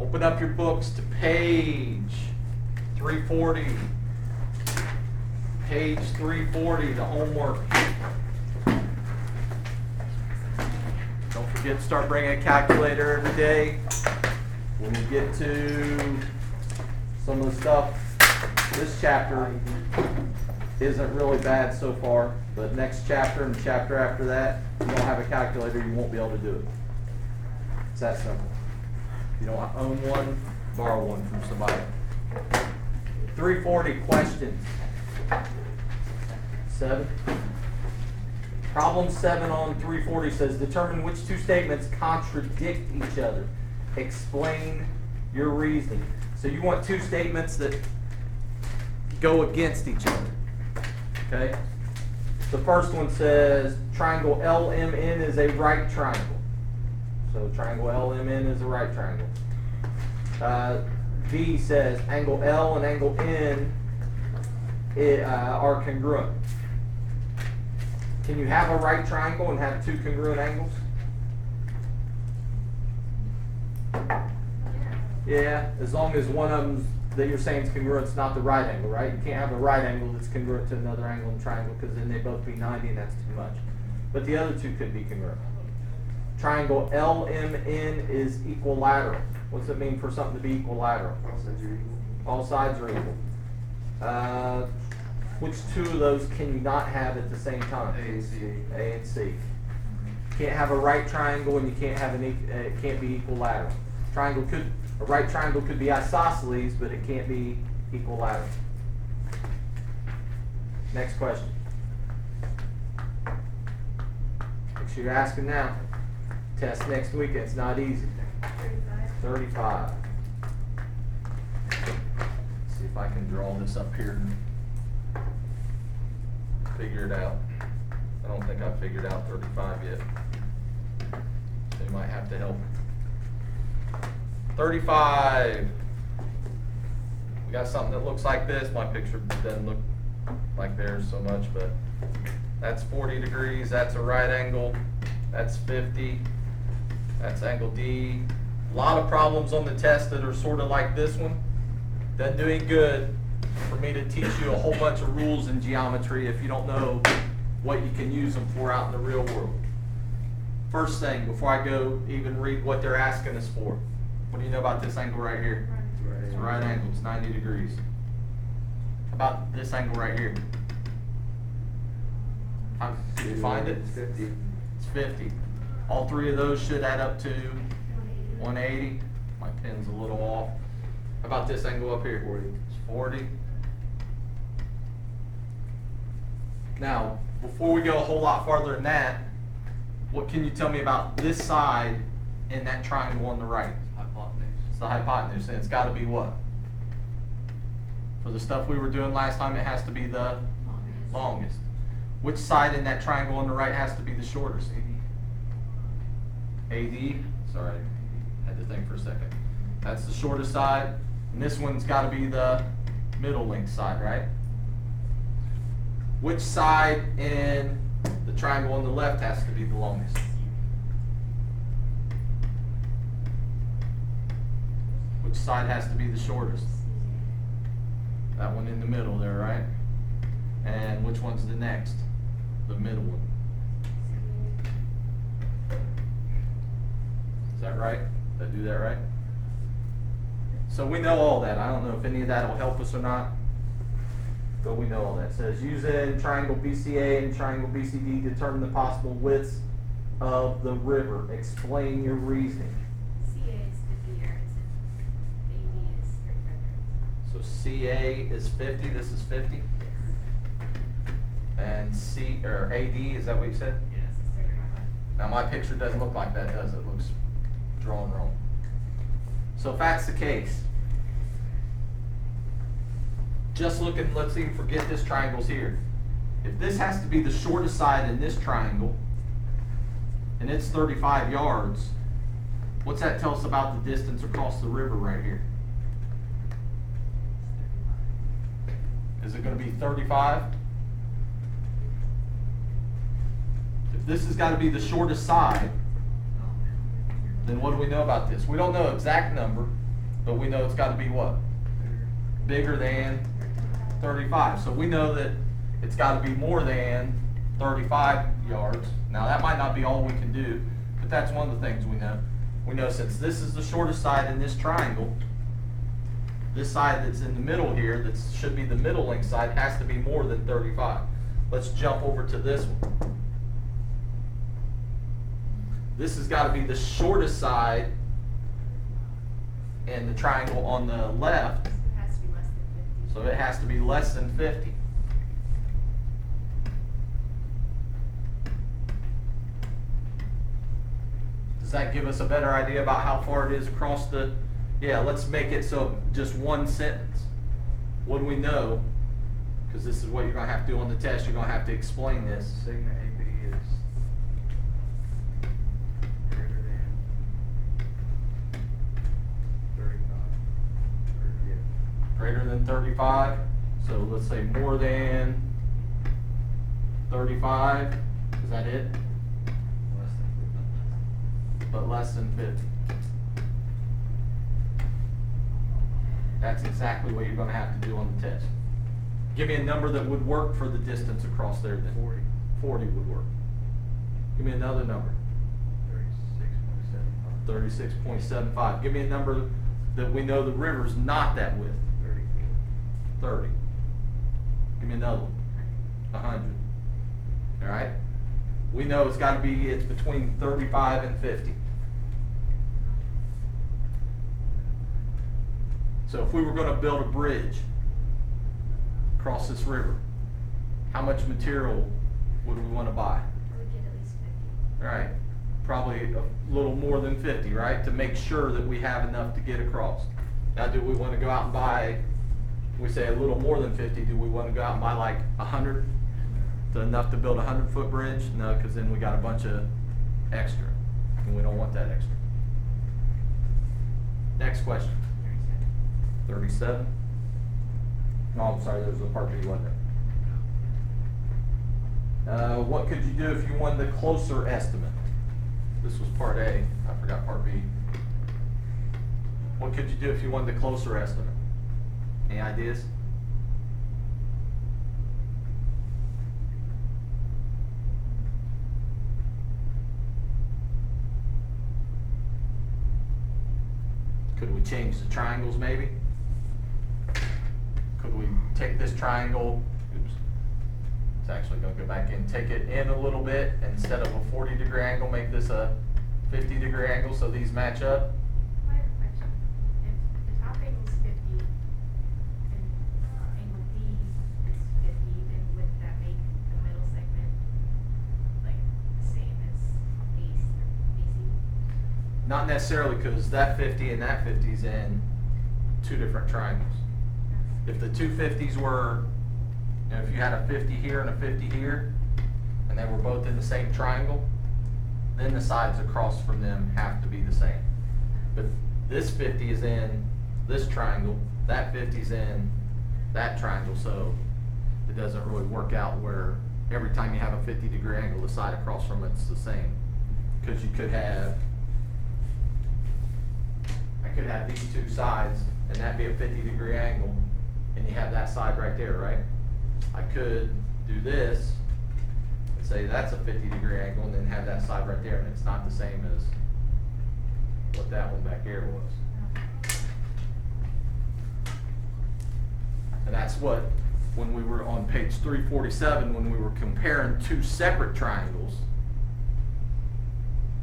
Open up your books to page 340. Page 340, the homework. Don't forget to start bringing a calculator every day. When we get to some of the stuff, this chapter isn't really bad so far, but next chapter and the chapter after that, if you don't have a calculator, you won't be able to do it. It's that simple. If you don't own one, borrow one from somebody. 340 questions. 7. Problem 7 on 340 says, determine which two statements contradict each other. Explain your reasoning. So you want two statements that go against each other. Okay? The first one says, triangle LMN is a right triangle. So triangle LMN is a right triangle. B says, angle L and angle N are congruent. Can you have a right triangle and have two congruent angles? Yeah, as long as one of them that you're saying is congruent is not the right angle, right? You can't have a right angle that's congruent to another angle in a triangle because then they both be 90 and that's too much. But the other two could be congruent. Triangle LMN is equilateral. What's it mean for something to be equilateral? All sides are equal. All sides are equal. Which two of those can you not have at the same time? A and C. A and C. You can't have a right triangle and you can't have it can't be equilateral. A right triangle could be isosceles, but it can't be equilateral. Next question. Make sure you're asking now. Test next week. It's not easy. 35. See if I can draw this up here and figure it out. I don't think I've figured out 35 yet. They might have to help. 35. We got something that looks like this. My picture doesn't look like theirs so much, but that's 40 degrees. That's a right angle. That's 50. That's angle D. A lot of problems on the test that are sort of like this one. Doesn't do any good for me to teach you a whole bunch of rules in geometry if you don't know what you can use them for out in the real world. First thing, before I go even read what they're asking us for, what do you know about this angle right here? It's a right angle. It's 90 degrees. How about this angle right here? Did you find it? It's 50. It's 50. All three of those should add up to 180. My pen's a little off. How about this angle up here? 40. It's 40. Now, before we go a whole lot farther than that, what can you tell me about this side in that triangle on the right? Hypotenuse. It's the hypotenuse, and it's got to be what? For the stuff we were doing last time, it has to be the longest. Which side in that triangle on the right has to be the shortest? AD. Sorry, had to think for a second. That's the shortest side, and this one's got to be the middle length side, right? Which side in the triangle on the left has to be the longest? Which side has to be the shortest? That one in the middle there, right? And which one's the next? The middle one. Is that right? Did I do that right? So we know all that. I don't know if any of that will help us or not, but we know all that. It says use in triangle BCA and triangle BCD determine the possible widths of the river. Explain your reasoning. CA is 50 yards and AD is 35 yards. So CA is 50. This is 50. And AD, is that what you said? Yes, it's 35. Now my picture doesn't look like that, does it? It looks drawn wrong. So if that's the case, just looking, let's even forget this triangle's here. If this has to be the shortest side in this triangle, and it's 35 yards, what's that tell us about the distance across the river right here? Is it going to be 35? If this has got to be the shortest side, then what do we know about this? We don't know exact number, but we know it's gotta be what? Bigger than 35. So we know that it's gotta be more than 35 yards. Now, that might not be all we can do, but that's one of the things we know. We know since this is the shortest side in this triangle, this side that's in the middle here, that should be the middle length side, has to be more than 35. Let's jump over to this one. This has got to be the shortest side in the triangle on the left, It has to be less than 50. so it has to be less than 50. Does that give us a better idea about how far it is across the, yeah, let's make it so just one sentence. What do we know? Because this is what you're going to have to do on the test. You're going to have to explain this. Sigma AB is greater than 35. Or, yeah. Greater than 35, so let's say more than 35, is that it? Less than But less than 50. That's exactly what you're gonna have to do on the test. Give me a number that would work for the distance across there then. 40. 40 would work. Give me another number. 36.75. 36.75. Give me a number that we know the river's not that width. 34. 30. Give me another one. 100. All right? We know it's gotta be, it's between 35 and 50. So if we were gonna build a bridge across this river, how much material would we wanna buy? I would get at least 50. All right, probably a little more than 50, right? To make sure that we have enough to get across. Now, do we wanna go out and buy, we say a little more than 50, do we wanna go out and buy like 100? Enough to build a 100-foot bridge? No, because then we got a bunch of extra, and we don't want that extra. Next question. 37? No, I'm sorry, there was a part B, wasn't there? What could you do if you wanted the closer estimate? This was part A, I forgot part B. What could you do if you wanted the closer estimate? Any ideas? Could we change the triangles maybe? Could we take this triangle, oops, it's actually gonna go back in, take it in a little bit, instead of a 40-degree angle, make this a 50-degree angle so these match up? I have a question. If the top angle is 50 and angle B is 50, then would that make the middle segment like the same as BC? Not necessarily, because that 50 and that 50 is in two different triangles. If the two 50s were, you know, if you had a 50 here and a 50 here, and they were both in the same triangle, then the sides across from them have to be the same. But this 50 is in this triangle, that 50 is in that triangle, so it doesn't really work out where every time you have a 50-degree angle, the side across from it's the same. Because you could have, I could have these two sides, and that'd be a 50-degree angle, and you have that side right there, right? I could do this, and say that's a 50-degree angle, and then have that side right there, and it's not the same as what that one back here was. And that's what, when we were on page 347, when we were comparing two separate triangles,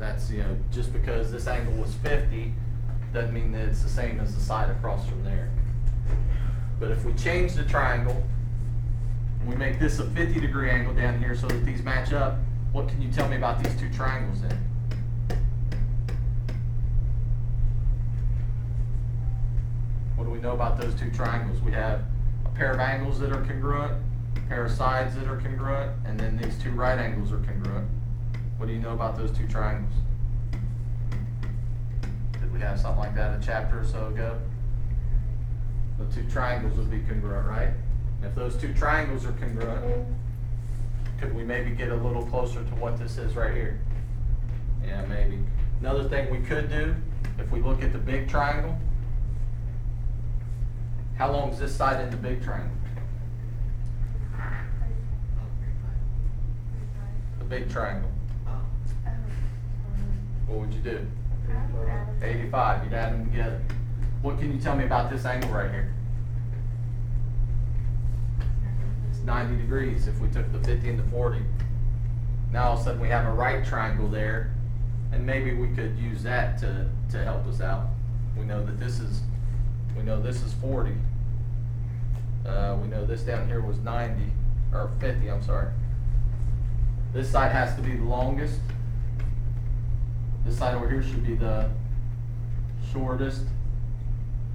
that's, you know, just because this angle was 50, doesn't mean that it's the same as the side across from there. But if we change the triangle, and we make this a 50-degree angle down here so that these match up, what can you tell me about these two triangles then? What do we know about those two triangles? We have a pair of angles that are congruent, a pair of sides that are congruent, and then these two right angles are congruent. What do you know about those two triangles? Did we have something like that a chapter or so ago? The two triangles would be congruent, right? And if those two triangles are congruent, could we maybe get a little closer to what this is right here? Yeah, maybe. Another thing we could do, if we look at the big triangle, How long is this side in the big triangle? The big triangle. What would you do? 85, you'd add them together. What can you tell me about this angle right here? It's 90 degrees if we took the 50 and the 40. Now all of a sudden we have a right triangle there, and maybe we could use that to help us out. We know that this is 40. We know this down here was 90, or 50, I'm sorry. This side has to be the longest. This side over here should be the shortest.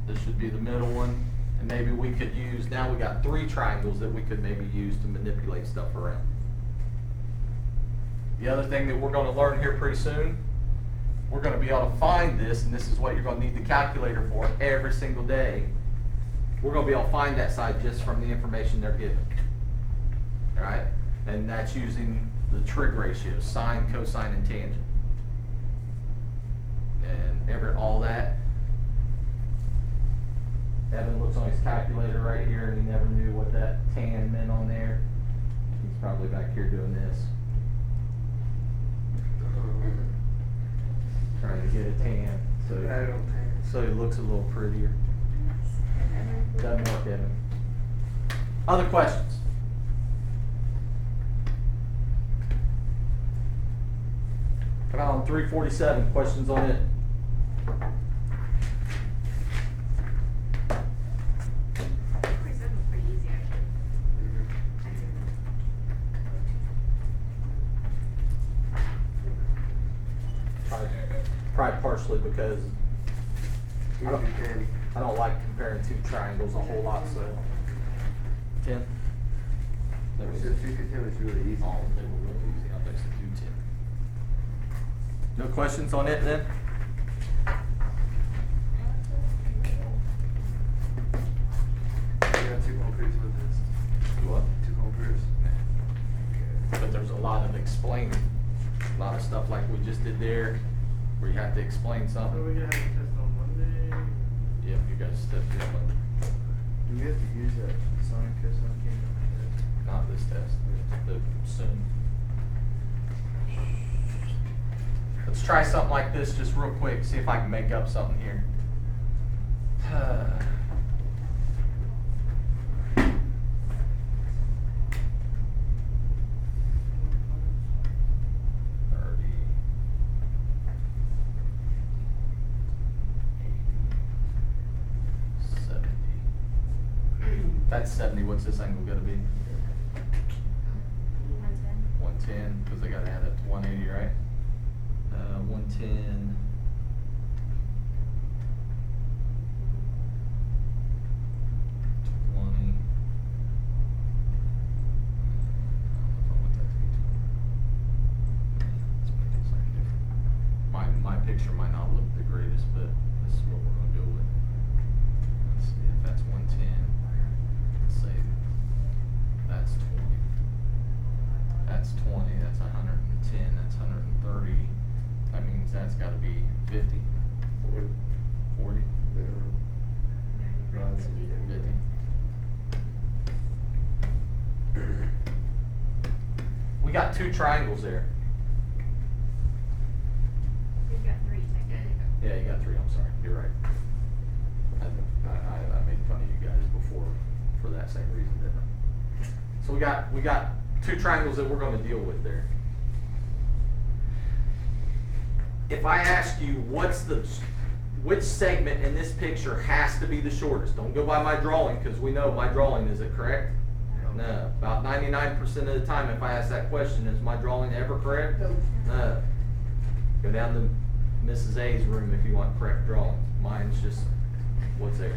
This should be the middle one. And maybe we could use, now we got 3 triangles that we could maybe use to manipulate stuff around. The other thing that we're going to learn here pretty soon, we're going to be able to find this, and this is what you're going to need the calculator for every single day. We're going to be able to find that side just from the information they're given. All right? And that's using the trig ratios, sine, cosine, and tangent. And all that. Evan looks on his calculator right here, and he never knew what that tan meant on there. He's probably back here doing this. Trying to get a tan, so it looks a little prettier. Doesn't work, Evan. Other questions? Come out on 347. Questions on it? Pretty easy, actually. Probably partially because I don't like comparing 2 triangles a whole lot, so. 10? So 310 was really easy. Oh, they were really easy. I'll basically do 10. No questions on it then? You got 2 home proofs with this. What? 2 home proofs. But there's a lot of explaining. A lot of stuff like we just did there, where you have to explain So something. we're gonna have a test on Monday. Yep, you guys step through Monday. Do we have to use that sine cosine game? Not this test, the soon. Let's try something like this just real quick, see if I can make up something here. 30. That's 70. What's this angle gonna be? 110, because I gotta add up to 180, right? 110. My picture might not look the greatest, but this is what we're gonna go with. Let's see if that's 110. Let's say that's 20. That's 20. That's 110. That's 130. That means that's got to be 50. 40. 50. We got 2 triangles there. We've got 3 technically. Yeah, you got 3. I'm sorry. You're right. I made fun of you guys before for that same reason, didn't I? So we got 2 triangles that we're going to deal with there. If I ask you which segment in this picture has to be the shortest, don't go by my drawing because we know my drawing, is it correct? No. About 99% of the time if I ask that question, is my drawing ever correct? No. Go down to Mrs. A's room if you want correct drawings. Mine's just what's there.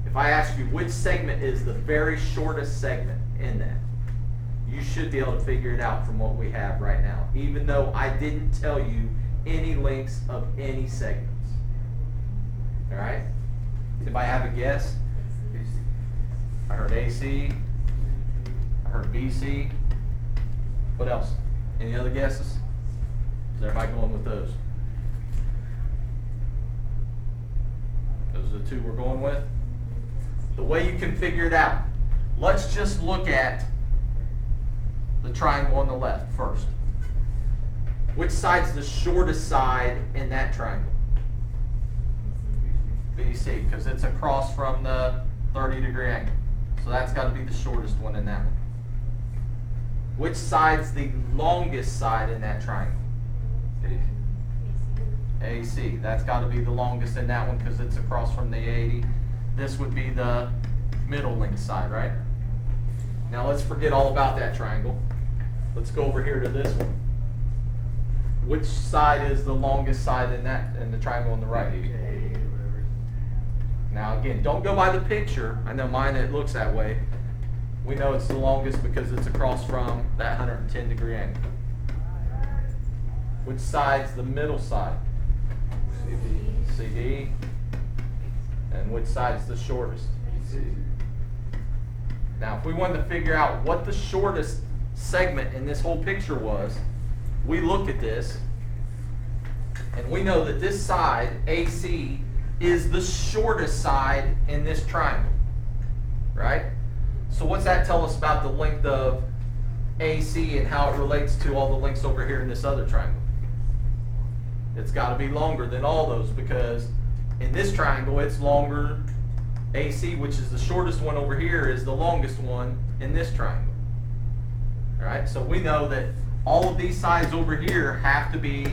If I ask you which segment is the very shortest segment in that, you should be able to figure it out from what we have right now, even though I didn't tell you any lengths of any segments. All right? Anybody have a guess? I heard AC. I heard BC. What else? Any other guesses? Is everybody going with those? Those are the two we're going with? The way you can figure it out. Let's just look at the triangle on the left first. Which side's the shortest side in that triangle? BC, because it's across from the 30-degree angle. So that's got to be the shortest one in that one. Which side's the longest side in that triangle? AC. That's got to be the longest in that one because it's across from the 80. This would be the middle length side, right? Now let's forget all about that triangle. Let's go over here to this one. Which side is the longest side in the triangle on the right? Now again, don't go by the picture. I know mine, it looks that way. We know it's the longest because it's across from that 110-degree angle. Which side's the middle side? CD. And which side's the shortest? Now, if we wanted to figure out what the shortest segment in this whole picture was, we look at this, and we know that this side, AC, is the shortest side in this triangle, right? So what's that tell us about the length of AC and how it relates to all the lengths over here in this other triangle? It's got to be longer than all those because in this triangle it's longer. AC, which is the shortest one over here, is the longest one in this triangle. All right, so we know that all of these sides over here have to be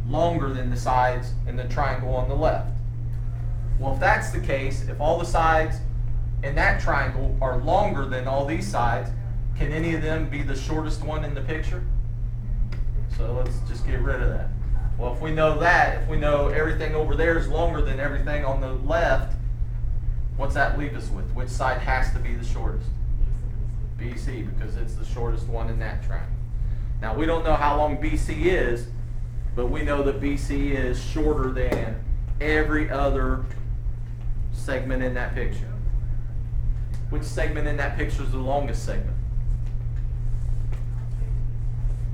longer than the sides in the triangle on the left. Well, if that's the case, if all the sides in that triangle are longer than all these sides, can any of them be the shortest one in the picture? So let's just get rid of that. Well, if we know that, if we know everything over there is longer than everything on the left, what's that leave us with? Which side has to be the shortest? BC, because it's the shortest one in that triangle. Now, we don't know how long BC is, but we know that BC is shorter than every other segment in that picture. Which segment in that picture is the longest segment?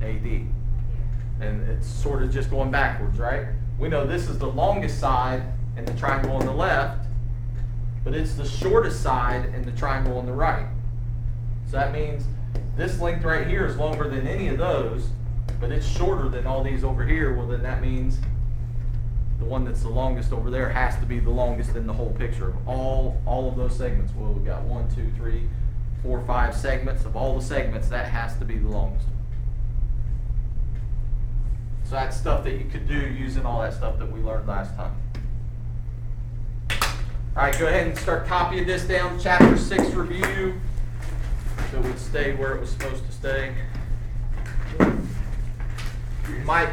AD. And it's sort of just going backwards, right? We know this is the longest side in the triangle on the left, but it's the shortest side in the triangle on the right. So that means this length right here is longer than any of those, but it's shorter than all these over here. Well, then that means the one that's the longest over there has to be the longest in the whole picture of all of those segments. Well, we've got 1, 2, 3, 4, 5 segments. Of all the segments, that has to be the longest. So that's stuff that you could do using all that stuff that we learned last time. All right, go ahead and start copying this down. Chapter 6 review. So it would stay where it was supposed to stay. Mike,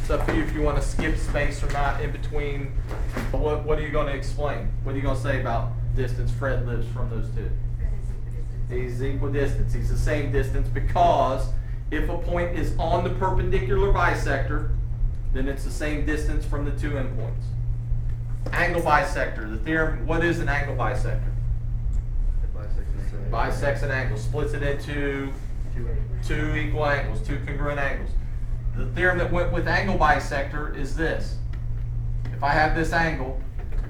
it's up to you if you want to skip space or not in between. What are you going to explain? What are you going to say about distance Fred lives from those two? He's equidistant. He's the same distance because if a point is on the perpendicular bisector, then it's the same distance from the two endpoints. Angle bisector. The theorem, what is an angle bisector? Bisects an angle, splits it into two equal angles, two congruent angles. The theorem that went with angle bisector is this. If I have this angle,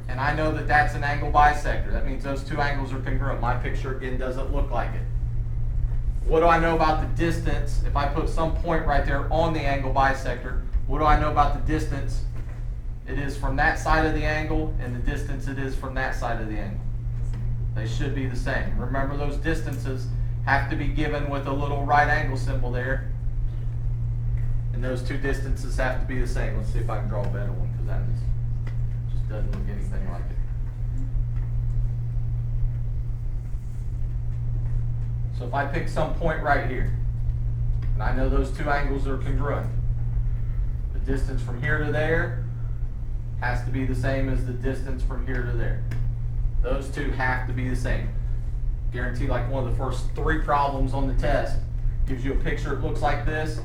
and I know that that's an angle bisector, that means those two angles are congruent. My picture, again, doesn't look like it. What do I know about the distance? If I put some point right there on the angle bisector, what do I know about the distance it is from that side of the angle and the distance it is from that side of the angle? They should be the same. Remember, those distances have to be given with a little right angle symbol there. And those two distances have to be the same. Let's see if I can draw a better one because that just doesn't look anything like it. So if I pick some point right here, and I know those two angles are congruent, the distance from here to there has to be the same as the distance from here to there. Those two have to be the same. Guarantee like one of the first 3 problems on the test gives you a picture. It looks like this,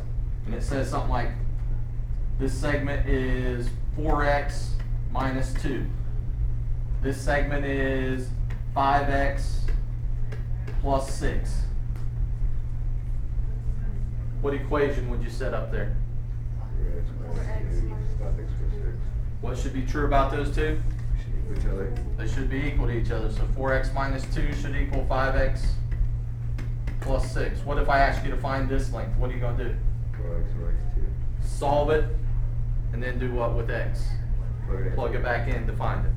and it says something like, this segment is 4x minus 2. This segment is 5x plus 6. What equation would you set up there? Nothing's for 6. What should be true about those two? Each other. They should be equal to each other, so 4x minus 2 should equal 5x plus 6. What if I ask you to find this length? What are you going to do? 4x minus 2. Solve it, and then do what with x? Plug it back in to find it.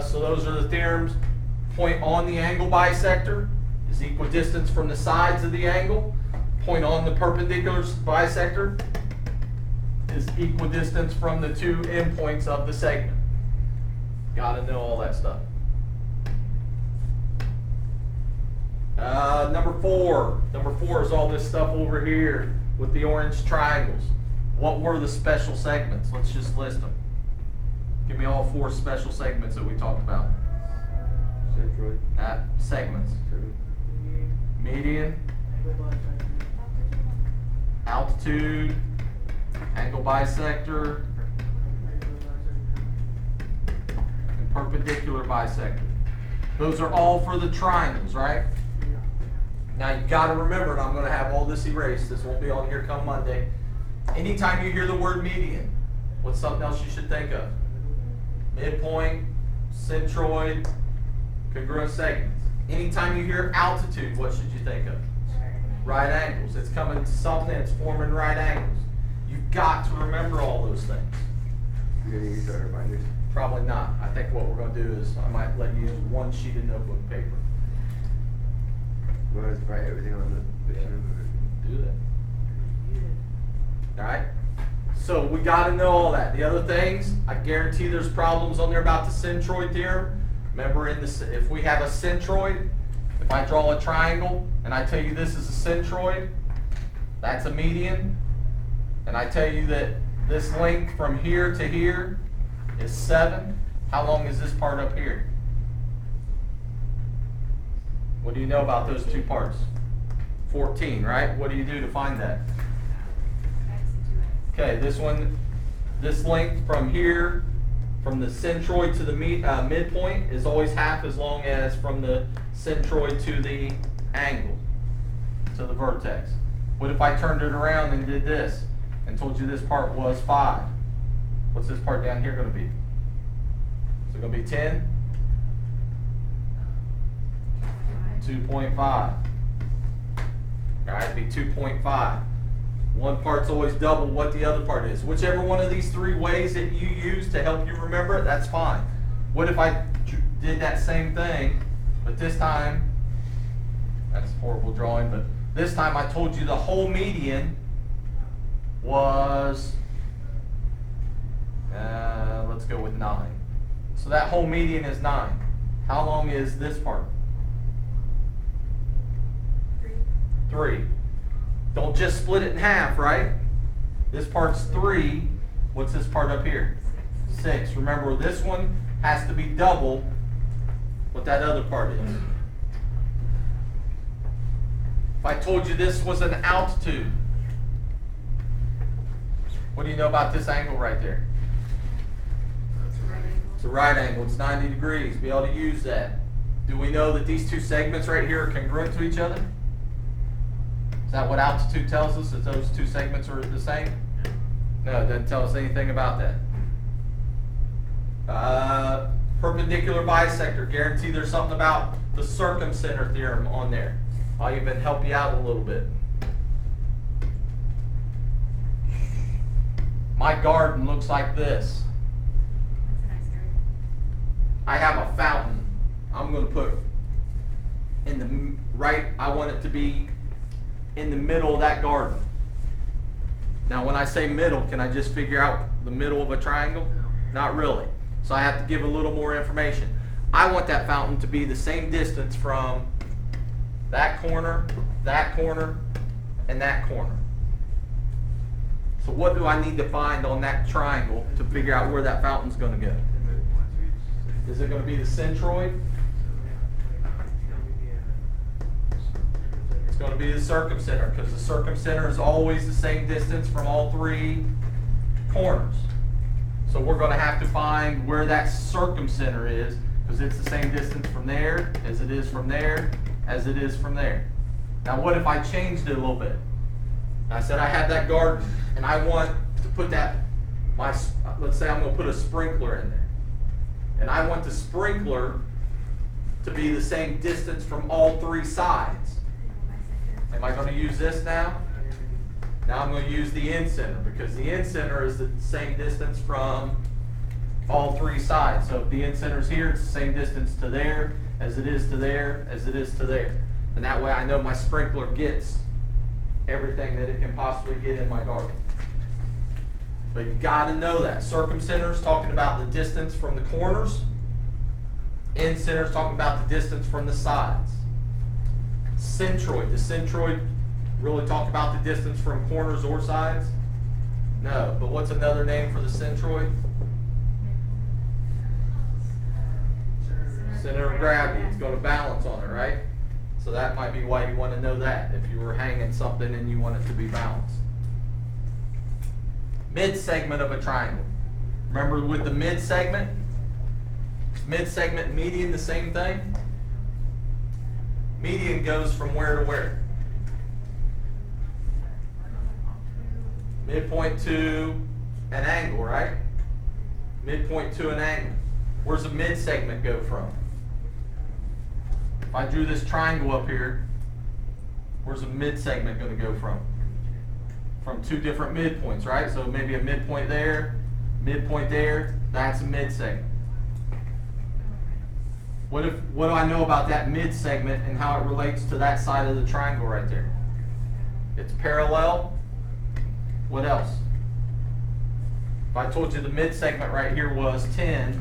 So those are the theorems. Point on the angle bisector is equidistance from the sides of the angle. Point on the perpendicular bisector is equidistance from the two endpoints of the segment. Gotta know all that stuff. Number four. Number 4 is all this stuff over here with the orange triangles. What were the special segments? Let's just list them. Give me all 4 special segments that we talked about. Centroid. Segments. Median, altitude, angle bisector, and perpendicular bisector. Those are all for the triangles, right? Now you got to remember, and I'm going to have all this erased. This won't be on here come Monday. Anytime you hear the word median, what's something else you should think of? Midpoint, centroid, congruent segments. Anytime you hear altitude, what should you think of? Right angles. It's coming to something that's forming right angles. You've got to remember all those things. You're going to use our reminders? Probably not. I think what we're going to do is I might let you use one sheet of notebook paper. You want us to write everything on the picture? Do that. Alright? So we got to know all that. The other things, I guarantee there's problems on there about the centroid theorem. Remember, if we have a centroid, if I draw a triangle and I tell you this is a centroid, that's a median, and I tell you that this length from here to here is 7, how long is this part up here? What do you know about those two parts? 14, right? What do you do to find that? Okay, this one, this length from here, from the centroid to the midpoint is always half as long as from the centroid to the angle, to the vertex. What if I turned it around and did this and told you this part was 5? What's this part down here going to be? Is it going to be 10? 2.5. All right, it'd be 2.5. One part's always double what the other part is. Whichever one of these 3 ways that you use to help you remember it, that's fine. What if I did that same thing, but this time, that's horrible drawing, but this time I told you the whole median was, let's go with 9. So that whole median is 9. How long is this part? 3. Don't just split it in half, right? This part's 3. What's this part up here? 6. Remember, this one has to be double what that other part is. If I told you this was an altitude, what do you know about this angle right there? It's a right angle. It's 90 degrees. Be able to use that. Do we know that these 2 segments right here are congruent to each other? Is that what altitude tells us, that those 2 segments are the same? No, it doesn't tell us anything about that. Perpendicular bisector. Guarantee there's something about the circumcenter theorem on there. I'll even help you out a little bit. My garden looks like this. That's a nice garden. I have a fountain. I'm going to put in the right, I want it to be in the middle of that garden. Now when I say middle, can I just figure out the middle of a triangle? Not really. So I have to give a little more information. I want that fountain to be the same distance from that corner, and that corner. So what do I need to find on that triangle to figure out where that fountain's going to go? Is it going to be the centroid? It's going to be the circumcenter, because the circumcenter is always the same distance from all 3 corners. So we're going to have to find where that circumcenter is, because it's the same distance from there as it is from there as it is from there. Now what if I changed it a little bit? I said I had that garden and I want to put that let's say I'm gonna put a sprinkler in there. And I want the sprinkler to be the same distance from all three sides. Am I gonna use this now? Now I'm gonna use the end center, because the end center is the same distance from all three sides. So if the end center's here, it's the same distance to there, as it is to there, as it is to there. And that way I know my sprinkler gets everything that it can possibly get in my garden. But you gotta know that. Circumcenter is talking about the distance from the corners. End center is talking about the distance from the sides. Centroid, the centroid really talk about the distance from corners or sides? No, but what's another name for the centroid? Center of gravity. It's going to balance on it, right? So that might be why you want to know that, if you were hanging something and you want it to be balanced. Mid-segment of a triangle. Remember with the mid-segment and median the same thing? Median goes from where to where? Midpoint to an angle, right? Midpoint to an angle. Where's the mid-segment go from? If I drew this triangle up here, where's the mid-segment going to go from? From two different midpoints, right? So maybe a midpoint there, that's a mid-segment. What do I know about that mid-segment and how it relates to that side of the triangle right there? It's parallel. What else? If I told you the mid-segment right here was 10,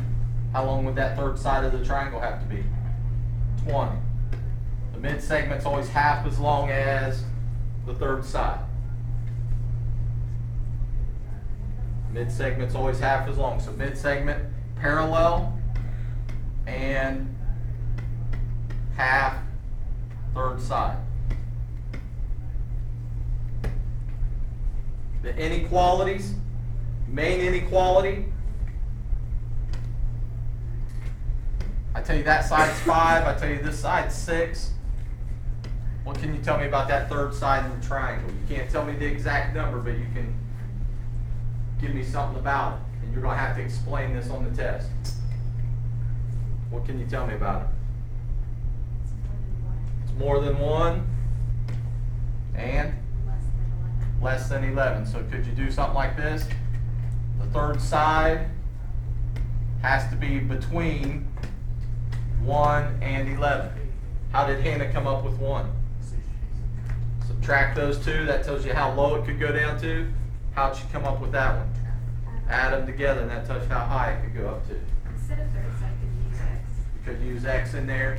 how long would that third side of the triangle have to be? 20. The mid-segment's always half as long as the third side. Mid-segment's always half as long. So mid-segment, parallel, and half third side. The inequalities, main inequality, I tell you that side's 5, I tell you this side's 6. What can you tell me about that third side in the triangle? You can't tell me the exact number, but you can give me something about it. And you're going to have to explain this on the test. What can you tell me about it? It's more than 1. And? Less than 11. So could you do something like this? The third side has to be between 1 and 11. How did Hannah come up with 1? Subtract those two. That tells you how low it could go down to. How'd she come up with that one? Add them together, and that tells you how high it could go up to. Instead of third side, could use X. You could use X in there.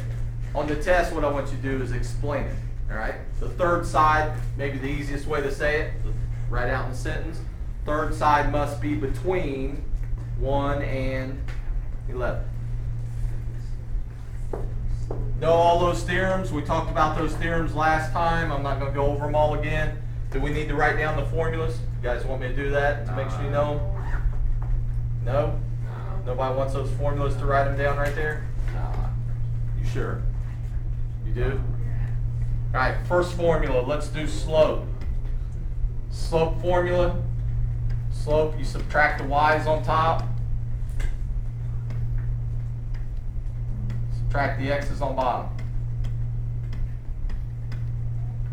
On the test, what I want you to do is explain it. All right? The third side, maybe the easiest way to say it, write out in the sentence. Third side must be between 1 and 11. Know all those theorems? We talked about those theorems last time. I'm not going to go over them all again. Do we need to write down the formulas? You guys want me to do that to make sure you know them? No? Nobody wants those formulas to write them down right there? You sure? You do? All right, first formula, let's do slope. Slope formula. Slope, you subtract the y's on top. Subtract the x's on bottom.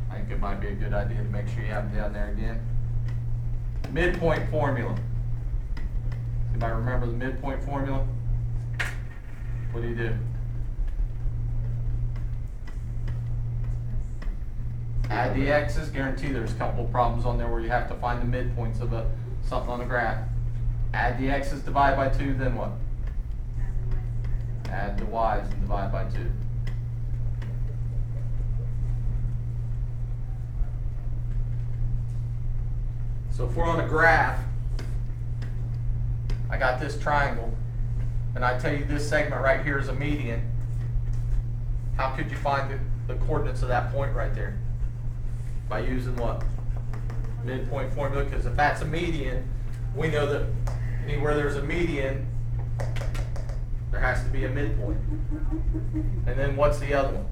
I think it might be a good idea to make sure you have them down there again. Midpoint formula. Anybody remember the midpoint formula? What do? Add the x's. Guarantee there's a couple of problems on there where you have to find the midpoints of something on the graph. Add the x's, divide by 2, then what? Add the y's and divide by 2. So if we're on a graph, I got this triangle, and I tell you this segment right here is a median, how could you find the coordinates of that point right there? By using what? Midpoint formula, because if that's a median, we know that anywhere there's a median, there has to be a midpoint. And then what's the other one?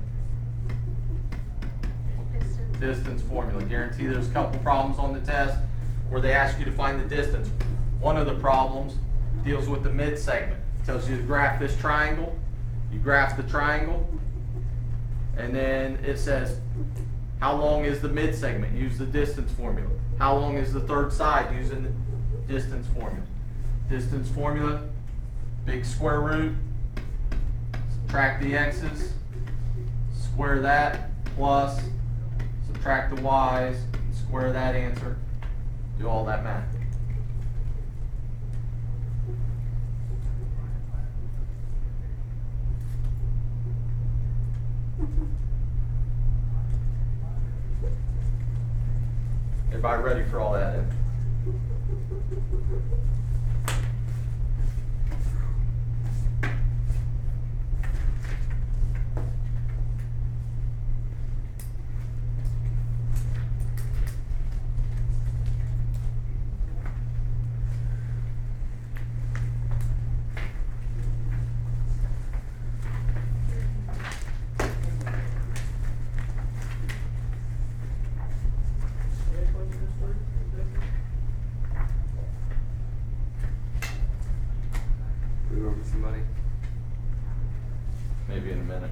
Distance formula. Guarantee there's a couple problems on the test where they ask you to find the distance. One of the problems deals with the mid segment. Tells you to graph this triangle. You graph the triangle, and then it says, how long is the mid segment? Use the distance formula. How long is the third side? Using the distance formula. Distance formula, big square root, subtract the x's, square that, plus, subtract the y's, square that answer, do all that math. Everybody ready for all that? We were with somebody. Maybe in a minute.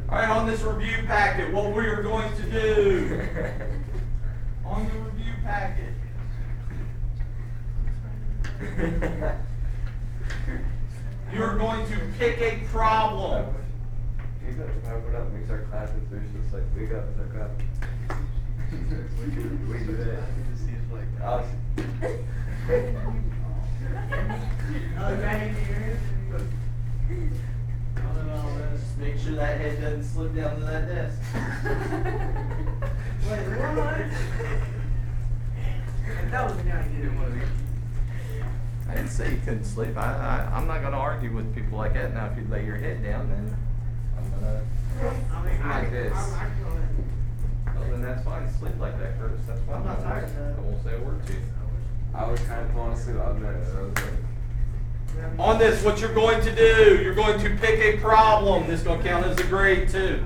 All right, on this review packet, what we are going to do, on the review packet, you're going to pick a problem. You got to power it up, makes our classes, there's just like, wake up, look up. We do that. Just make sure that head doesn't slip down to that desk. Wait, what? That was now you didn't want to. I didn't say you couldn't sleep. I'm not going to argue with people like that. Now, if you lay your head down, then I'm going to. I mean, Like this. I Well, then that's fine. Sleep like that, Curtis. That's fine. I'm not tired, though. I won't say a word to you. I was kind of falling asleep out there, so I was like, On this, what you're going to do, you're going to pick a problem. This is going to count as a grade too.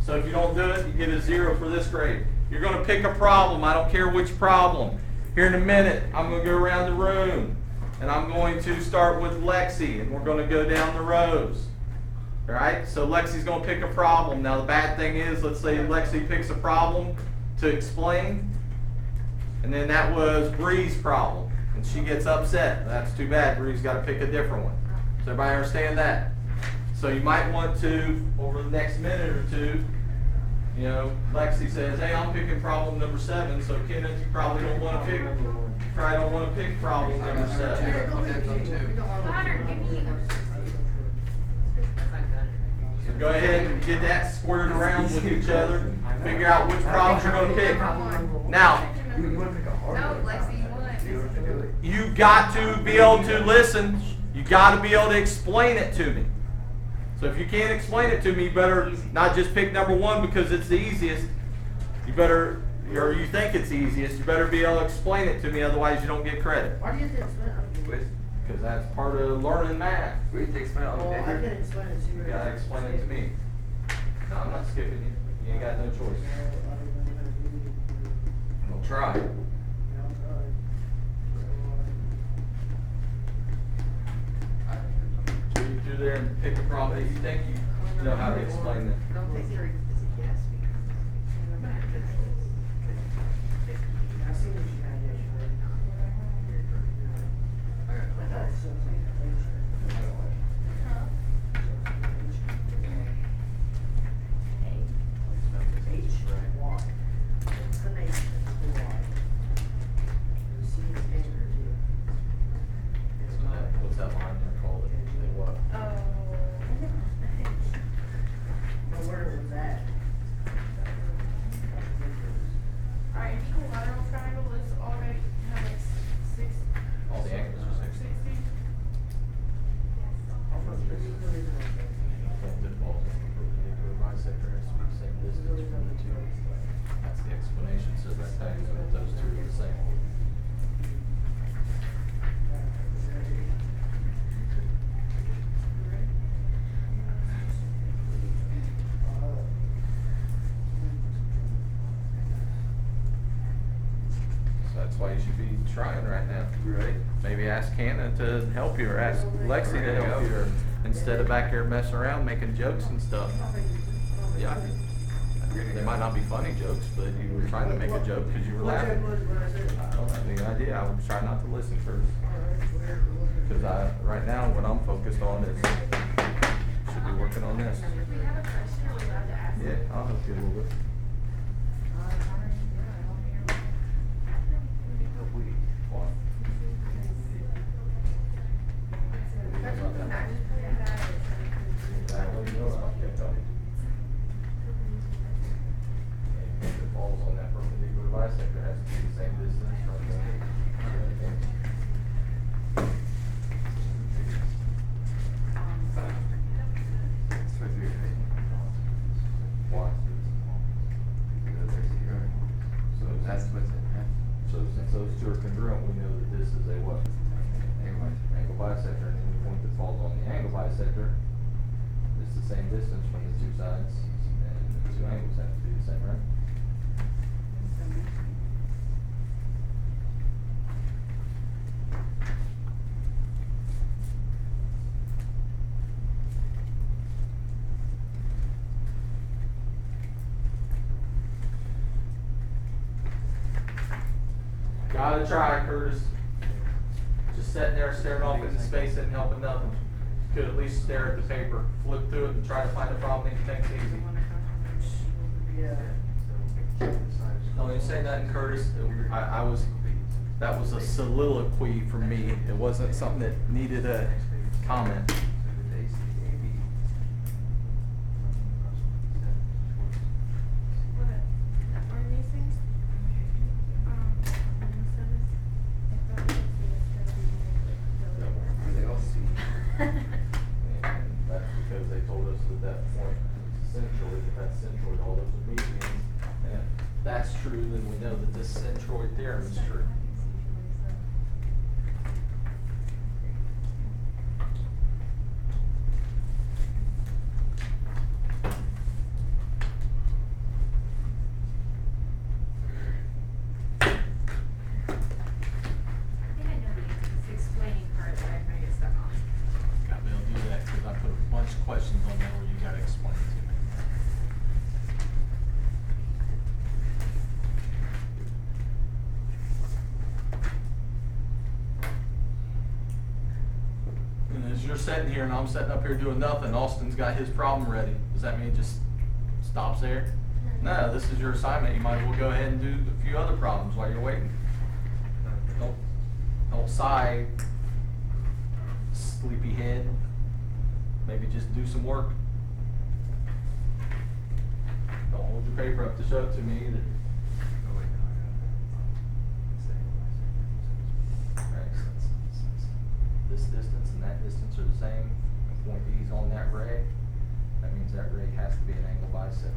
So if you don't do it, you get a 0 for this grade. You're going to pick a problem. I don't care which problem. Here in a minute, I'm going to go around the room. And I'm going to start with Lexi, and we're going to go down the rows. All right? So Lexi's going to pick a problem. Now the bad thing is, let's say Lexi picks a problem to explain. And then that was Bree's problem. And she gets upset. That's too bad. Bree's got to pick a different one. Does everybody understand that? So you might want to, over the next minute or two, you know, Lexi says, hey, I'm picking problem number 7. So Kenneth, you probably don't want to pick problem number 7. Connor, give me So go ahead and get that squared around with each other. Figure out which problems you're going to pick. Now, No, Lexi, you won. you got to be able to listen. You got to be able to explain it to me. So if you can't explain it to me, you better not just pick number 1 because it's the easiest. You better, or you think it's the easiest, you better be able to explain it to me, otherwise you don't get credit. Why do you have to explain it? wait, Because that's part of learning math. we take explain it on the Oh, I can paper. explain it to you. You gotta explain it to me. No, I'm not skipping you. You ain't got no choice. I'll try. So you do there and pick a problem that you think you know how to explain it. Don't take your, is it yes? I see what you had yesterday. I thought it was something. distance from the two. That's the explanation, so that tells you that those two are the same. So that's why you should be trying right now. Right. Maybe ask Hannah to help you, or ask Lexi to help you, or instead of back here messing around making jokes and stuff. Yeah, they might not be funny jokes, but you were trying to make a joke because you were laughing. I don't have any idea. I would try not to listen first. Because right now, what I'm focused on is, should be working on this. We have a question, are we allowed to ask? Yeah, I'll help you a little bit. Why? If it falls on that perpendicular bisector, it has to be the same distance from the. Why? So that's what's in that. So since those two are congruent, we know that this is a what? Angle bisector, and any point that falls on the angle bisector is the same distance from the two sides, and the two angles have to be the same, right? Gotta try, Curtis. Just sitting there staring off into space isn't helping nothing. Could at least stare at the paper, flip through it, and try to find a problem that you think's easy. Yeah. No, you say nothing, Curtis. That was a soliloquy from me. It wasn't something that needed a comment. What, are these things? Are they all C? And that's because they told us that that point is centroid, that's centroid, all those are medians. And if that's true, then we know that this centroid theorem is true. I think I know the answer, it's explaining part, but I get stuck on. Gotta be able to do that, because I put a bunch of questions on there where you gotta explain it to me. And as you're sitting here and I'm sitting up here doing nothing, Austin's got his problem ready. Does that mean it just stops there? No, this is your assignment. You might as well go ahead and do a few other problems while you're waiting. Don't sigh, sleepyhead. Maybe just do some work. Don't hold your paper up to show it to me either. Right, since this distance and that distance are the same, and point D's on that ray, that means that ray has to be an angle bisector.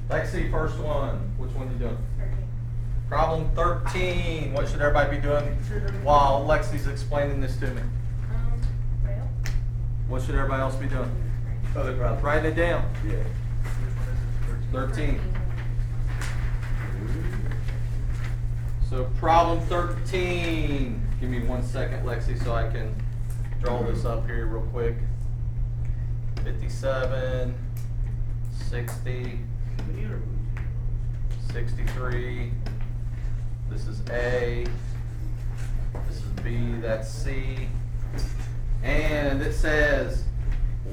Lexi, first one. Which one you doing? Problem 13. What should everybody be doing while Lexi's explaining this to me? Rail? What should everybody else be doing? Other problem. Write it down. Yeah. 13. So problem 13. Give me 1 second, Lexi, so I can draw this up here real quick. 57, 60, 63. This is A. This is B, that's C. And it says,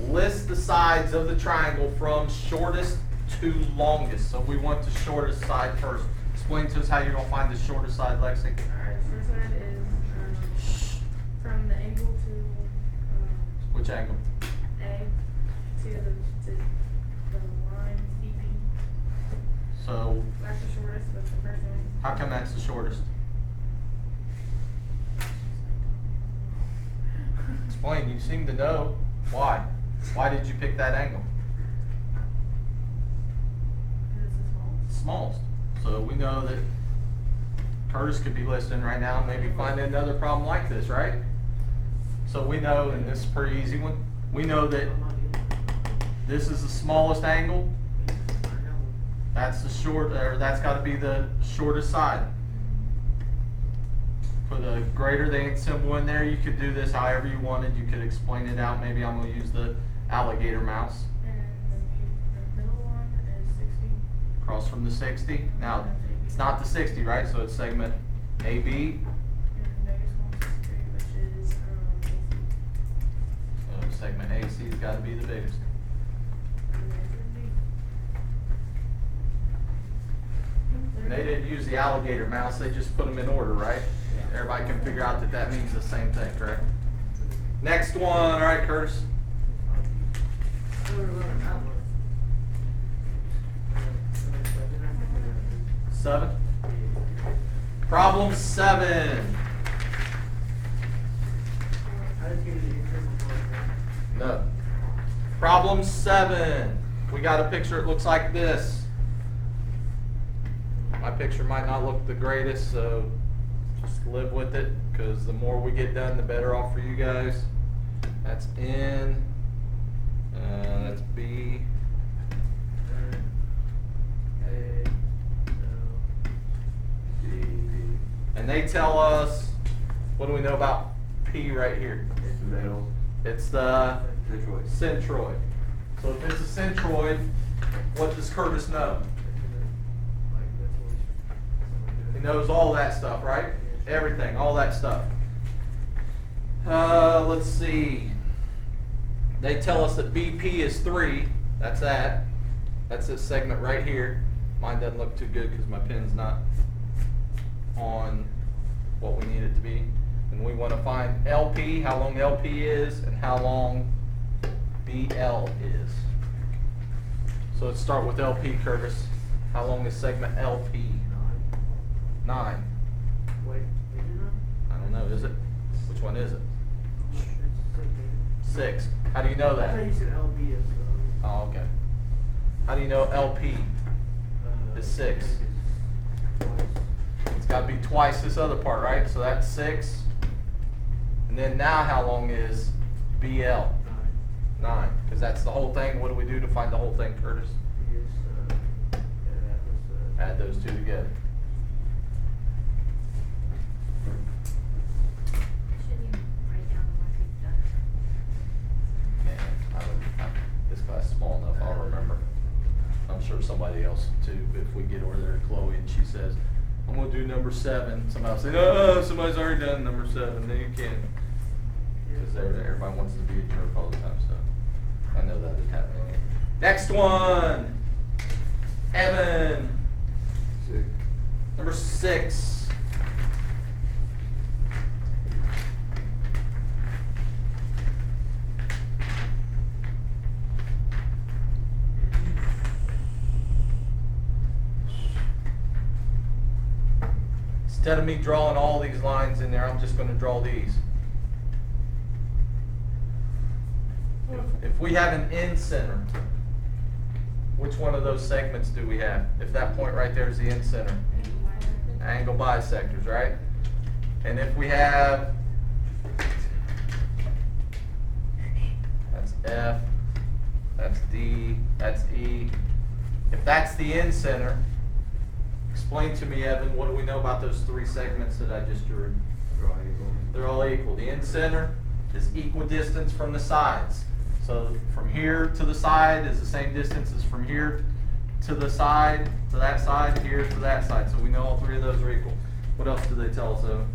list the sides of the triangle from shortest to longest. So we want the shortest side first. Explain to us how you're gonna find the shortest side, Lexi. Alright, short side is, from the angle to, Which angle? A to the line DP. So, That's the shortest, that's the first one. how come that's the shortest? Explain, you seem to know. Why? Why did you pick that angle? And it's the smallest. Smallest. So we know that Curtis could be listening right now and maybe find another problem like this, right? So we know, and this is a pretty easy one, we know that this is the smallest angle. That's the short, or that's gotta be the shortest side. Put a greater than symbol in there. You could do this however you wanted. You could explain it out. Maybe I'm gonna use the alligator mouse. And the middle one is 60. Across from the 60. Now, it's not the 60, right? So it's segment AB. And the biggest one's 63, which is, AC. So segment AC's gotta be the biggest. And there's your D. And they didn't use the alligator mouse, they just put them in order, right? Everybody can figure out that that means the same thing, correct? Next one, all right, Curtis. Seven. Problem 7. No. Problem 7. We got a picture, it looks like this. My picture might not look the greatest, so just live with it, because the more we get done, the better off for you guys. That's N. That's B. And they tell us, what do we know about P right here? Middle. It's the Centroid. centroid. So if it's a centroid, what does Curtis know? He knows all that stuff, right? Everything, all that stuff. Let's see. They tell us that BP is 3. That's that. That's this segment right here. Mine doesn't look too good because my pen's not on what we need it to be. And we want to find LP, how long LP is, and how long BL is. So let's start with LP, Curtis. How long is segment LP? 9. Wait, is it not? I don't know, is it? Which one is it? It's 6. How do you know I thought that? you said LB as well. Oh, okay. How do you know LP? It's 6. It's got to be twice this other part, right? So that's 6. And then now how long is BL? 9. Because that's the whole thing. What do we do to find the whole thing, Curtis? Add those two together. Should you write down the ones we've done? Yeah, this class is small enough, I'll remember. I'm sure somebody else too, if we get over there to Chloe and she says, I'm gonna do number 7, somebody will say, oh, somebody's already done number 7, then you can't. Because everybody wants to be a jerk all the time, so I know that is happening here. Next one, Evan, 6. number 6. Instead of me drawing all these lines in there, I'm just going to draw these. If we have an end center, which one of those segments do we have? If that point right there is the end center. Angle bisectors, right? And if we have, that's F, that's D, that's E. If that's the end center, explain to me, Evan, what do we know about those 3 segments that I just drew? They're all equal. The end center is equidistant from the sides. So from here to the side is the same distance as from here to the side, to that side, here to that side. So we know all 3 of those are equal. What else do they tell us, Evan?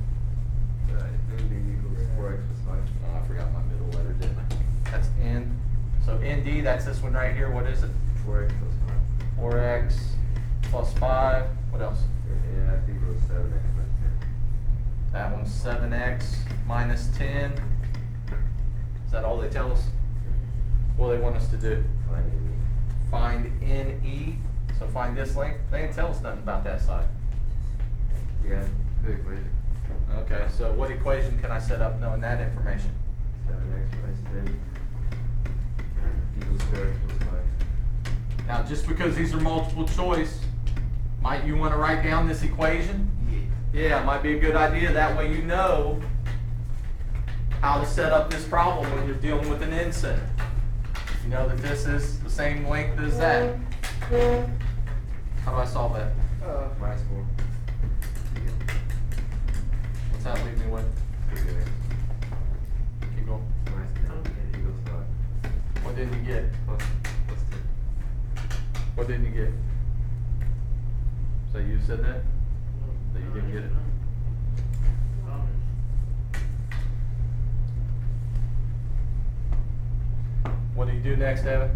ND equals 4x plus 5. Oh, I forgot my middle letter, didn't I? That's N. So ND, that's this one right here. What is it? 4x plus 5. 4x plus 5. What else? Yeah, I think it was 7x plus 10. That one's 7x minus 10. Is that all they tell us? What do they want us to do? Find ND. Find NE. So find this length. They didn't tell us nothing about that side. Yeah, good equation. Okay, so what equation can I set up knowing that information? 7x minus 10 equals 4x plus 5. Now, just because these are multiple choice, might you want to write down this equation? Yeah, it might be a good idea. That way you know how to set up this problem when you're dealing with an end center. You know that this is the same length as that. How do I solve that? Minus 4. What's that leave me with? Keep going. Minus 10 equals 5. What didn't you get? Plus 10. What didn't you get? So you said that? That you didn't get it? What do you do next, Evan?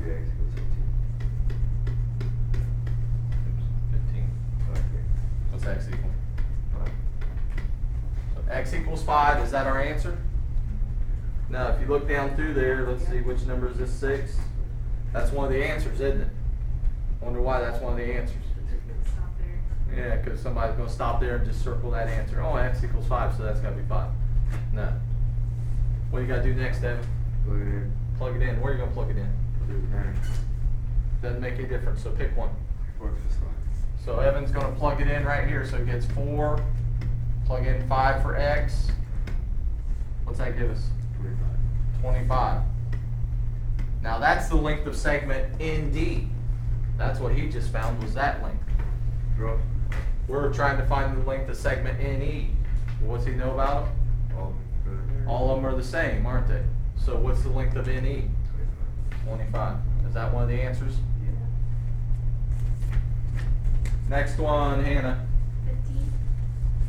X equals 15. 15. What's x equal? 5. So x equals 5, is that our answer? Now, if you look down through there, let's see, which number is this, 6? That's one of the answers, isn't it? Wonder why that's one of the answers. Stop there. Yeah, because somebody's going to stop there and just circle that answer. Oh, x equals 5, so that's got to be 5. No. What do you got to do next, Evan? Plug it in. Plug it in. Where are you going to plug it in? Do it now. Doesn't make any difference, so pick one. 4x plus 5. So Evan's going to plug it in right here, so it gets 4. Plug in 5 for x. What's that give us? 25. 25. Now that's the length of segment ND. That's what he just found was that length. Draw. We're trying to find the length of segment NE. What's he know about them? All. All of them are the same, aren't they? So what's the length of NE? 25. Is that one of the answers? Next one, Hannah.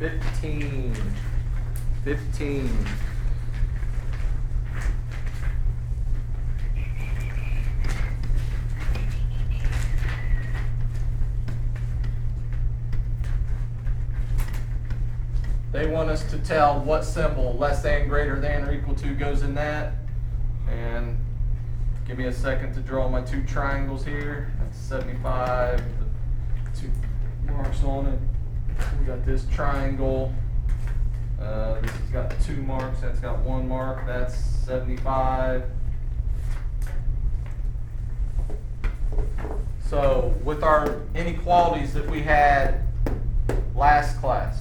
15. 15. They want us to tell what symbol less than, greater than, or equal to goes in that. And give me a second to draw my two triangles here. That's 75. The two marks on it. We got this triangle. This has got 2 marks. That's got 1 mark. That's 75. So with our inequalities that we had last class,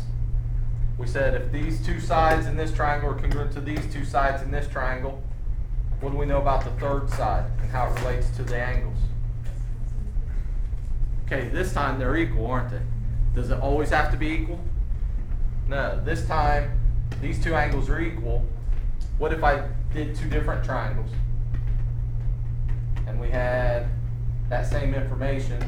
we said if these two sides in this triangle are congruent to these two sides in this triangle, what do we know about the third side and how it relates to the angles? Okay, this time they're equal, aren't they? Does it always have to be equal? No, this time these two angles are equal. What if I did 2 different triangles? And we had that same information.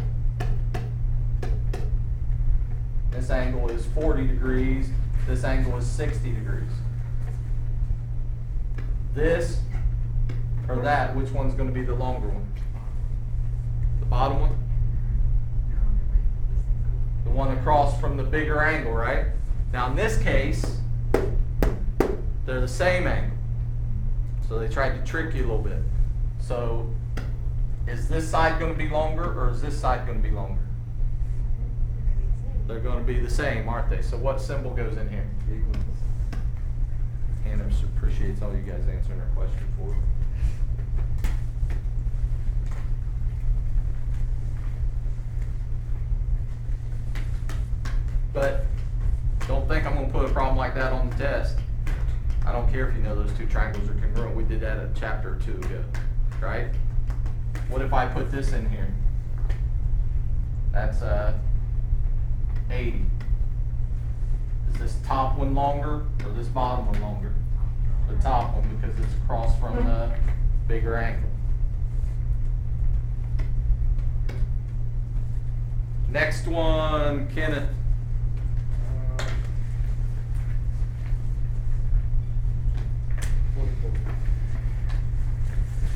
This angle is 40 degrees. This angle is 60 degrees. This or that, which one's going to be the longer one? The bottom one? The one across from the bigger angle, right? Now in this case, they're the same angle. So they tried to trick you a little bit. So is this side going to be longer or is this side going to be longer? They're going to be the same, aren't they? So what symbol goes in here? Equals. Hannah appreciates all you guys answering her question for her. But don't think I'm going to put a problem like that on the test. I don't care if you know those 2 triangles are congruent. We did that a chapter or 2 ago, right? What if I put this in here? That's 80. Is this top one longer or this bottom one longer? The top one, because it's across from the bigger angle. Next one, Kenneth.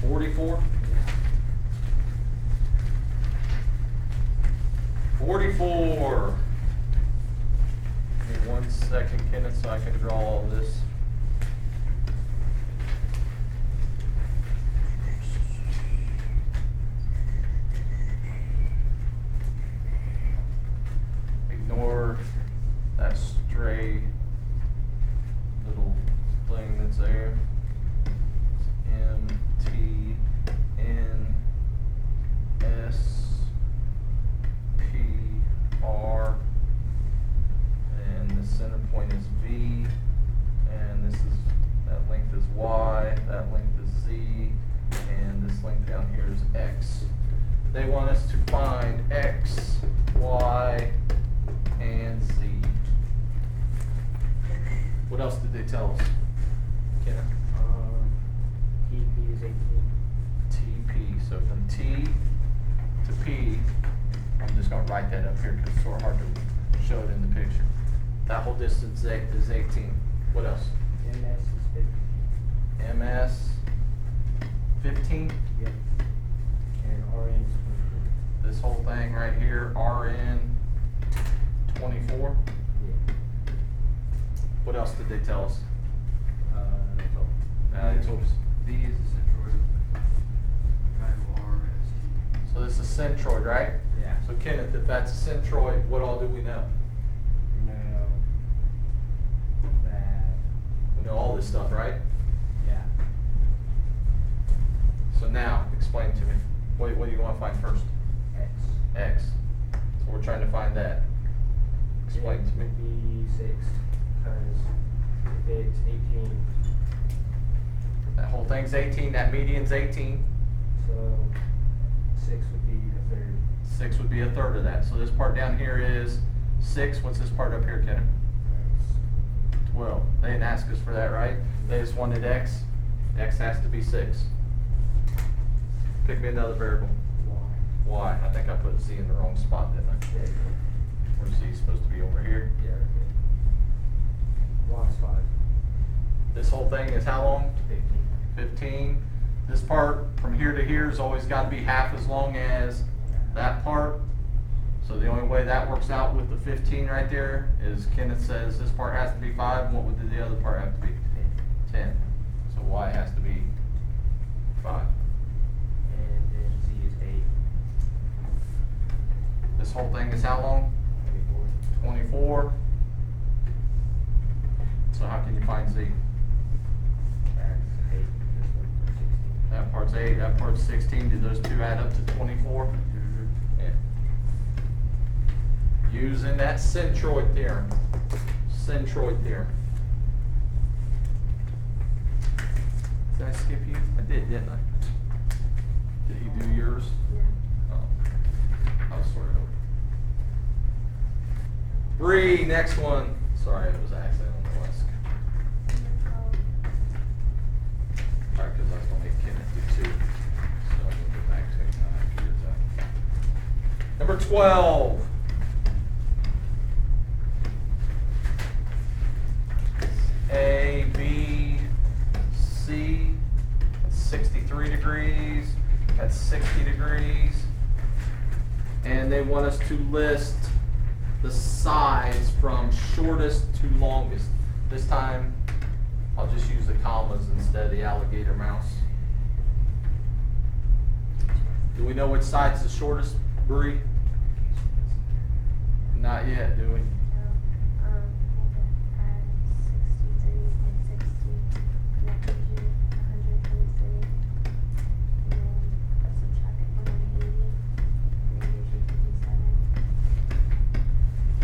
44? 44. Give me 1 second, Kenneth, so I can draw all this. Ignore that stray little thing that's there. M, T, N, S, P, R, and the center point is V, and this is, that length is Y, that length is Z, and this length down here is X. They want us to find X, Y, and Z. What else did they tell us? Kenneth? TP is 18. TP, so from T to P, I'm just gonna write that up here because it's sort of hard to show it in the picture. That whole distance is 18. What else? MS is 50. MS, 15. Yep. And RN is 24. This whole thing right here, RN, 24. Yeah. What else did they tell us? That's all. They told us. V is the centroid. Triangle R is T. So this is centroid, right? Yeah. So Kenneth, if that's a centroid, what all do we know? You know that. We know all this stuff, right? Yeah. So now, explain to me. What do you want to find first? X. X. So we're trying to find that. Explain to me. It would be 6, because if it's 18, That whole thing's 18, that median's 18. so 6 would be a third. 6 would be a third of that. So this part down here is 6. What's this part up here, Kenneth? 12. They didn't ask us for that, right? They just wanted X. X has to be 6. Pick me another variable. Y. Y. I think I put Z in the wrong spot, didn't I? There you go. Where's Z supposed to be over here? Yeah, okay. Y is 5. This whole thing is how long? 15. 15. This part from here to here has always got to be half as long as that part. So the only way that works out with the 15 right there is Kenneth says this part has to be 5, and what would the other part have to be? 10. So Y has to be 5. And then Z is 8. This whole thing is how long? 24. 24. So how can you find Z? That's 8. This one's 16. That part's 8, that part's 16. Did those two add up to 24? Yeah. Using that centroid theorem. Centroid theorem. Did I skip you? I did, didn't I? Did you do yours? Yeah. Oh. I'll sort it over. Bree, next one. Sorry, it was an accident on the list. Alright, because I was going to make Kenneth do 2. So I'm going to go back to it now after you're done. Number 12. A, B, C, that's 63 degrees, that's 60 degrees. And they want us to list the sides from shortest to longest. This time, I'll just use the commas instead of the alligator mouse. Do we know which side's the shortest, Bree? Not yet, do we?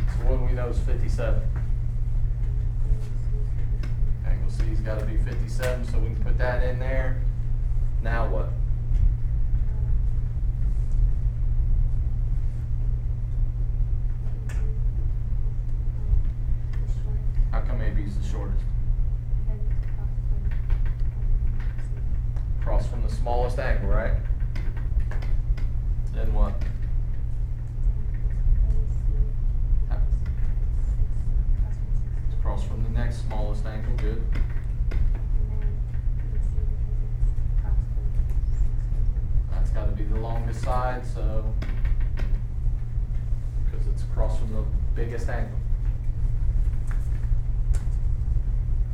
So what do we know is 57? Angle C's got to be 57, so we can put that in there. Now what? How come AB is the shortest? Across from the smallest angle, right? Then what? angle, good. And then BC because it's approximately 60. That's gotta be the longest side, so, because it's across from the biggest angle.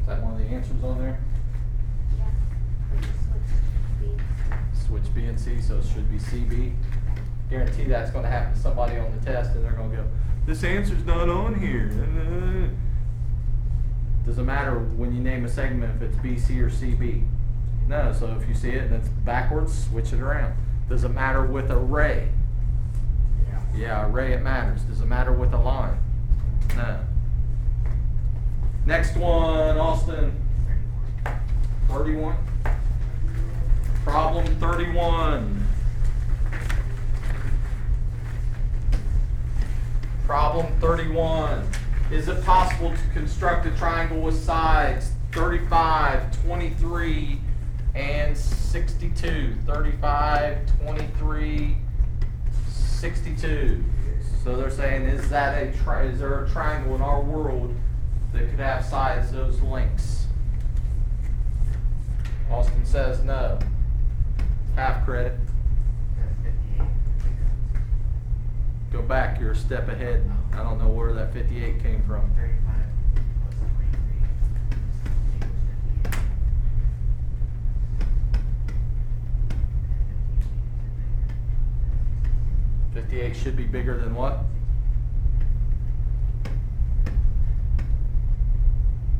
Is that one of the answers on there? Yeah. But you switch B. Switch B and C, so it should be CB. Guarantee that's gonna happen to somebody on the test, and they're gonna go, this answer's not on here. Doesn't matter when you name a segment if it's BC or CB. No, so if you see it and it's backwards, switch it around. Does it matter with a ray? Yeah, a ray it matters. Does it matter with a line? No. Next one, Austin. 31. Problem 31. Problem 31. Is it possible to construct a triangle with sides 35, 23, and 62? 35, 23, 62. So they're saying, is there a triangle in our world that could have sides those lengths? Austin says no. Half credit. That's 58. Go back, you're a step ahead. I don't know where that 58 came from. 35 plus 23 equals 58. And 58 should be bigger than what?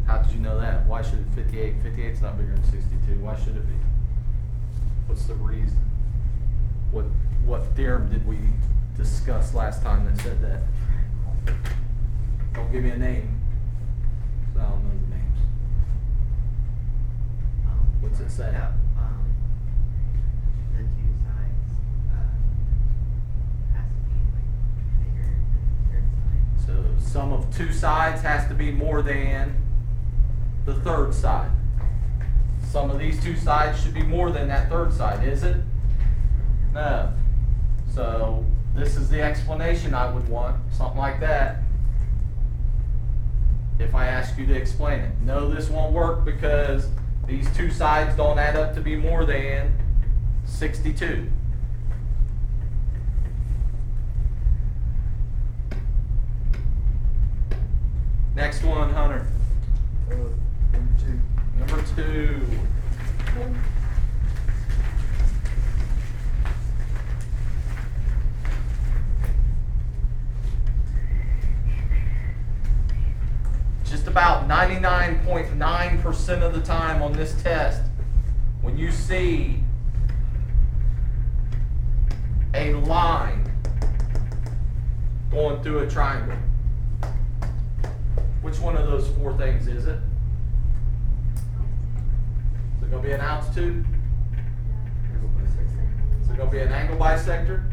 How did you know that? Why should it 58? 58's not bigger than 62. Why should it be? What's the reason? What theorem did we discuss last time that said that? Don't give me a name. 'Cause I don't know the names. What's it say? Yeah, the two sides has to be like bigger than the third side. So sum of two sides has to be more than the third side. Sum of these two sides should be more than that third side, is it? No. So this is the explanation I would want, something like that. If I ask you to explain it. No, this won't work because these two sides don't add up to be more than 62. Next one, Hunter. Number 2. Number 2. Just about 99.9% of the time on this test, when you see a line going through a triangle, which one of those four things is it? Is it going to be an altitude? Is it going to be an angle bisector?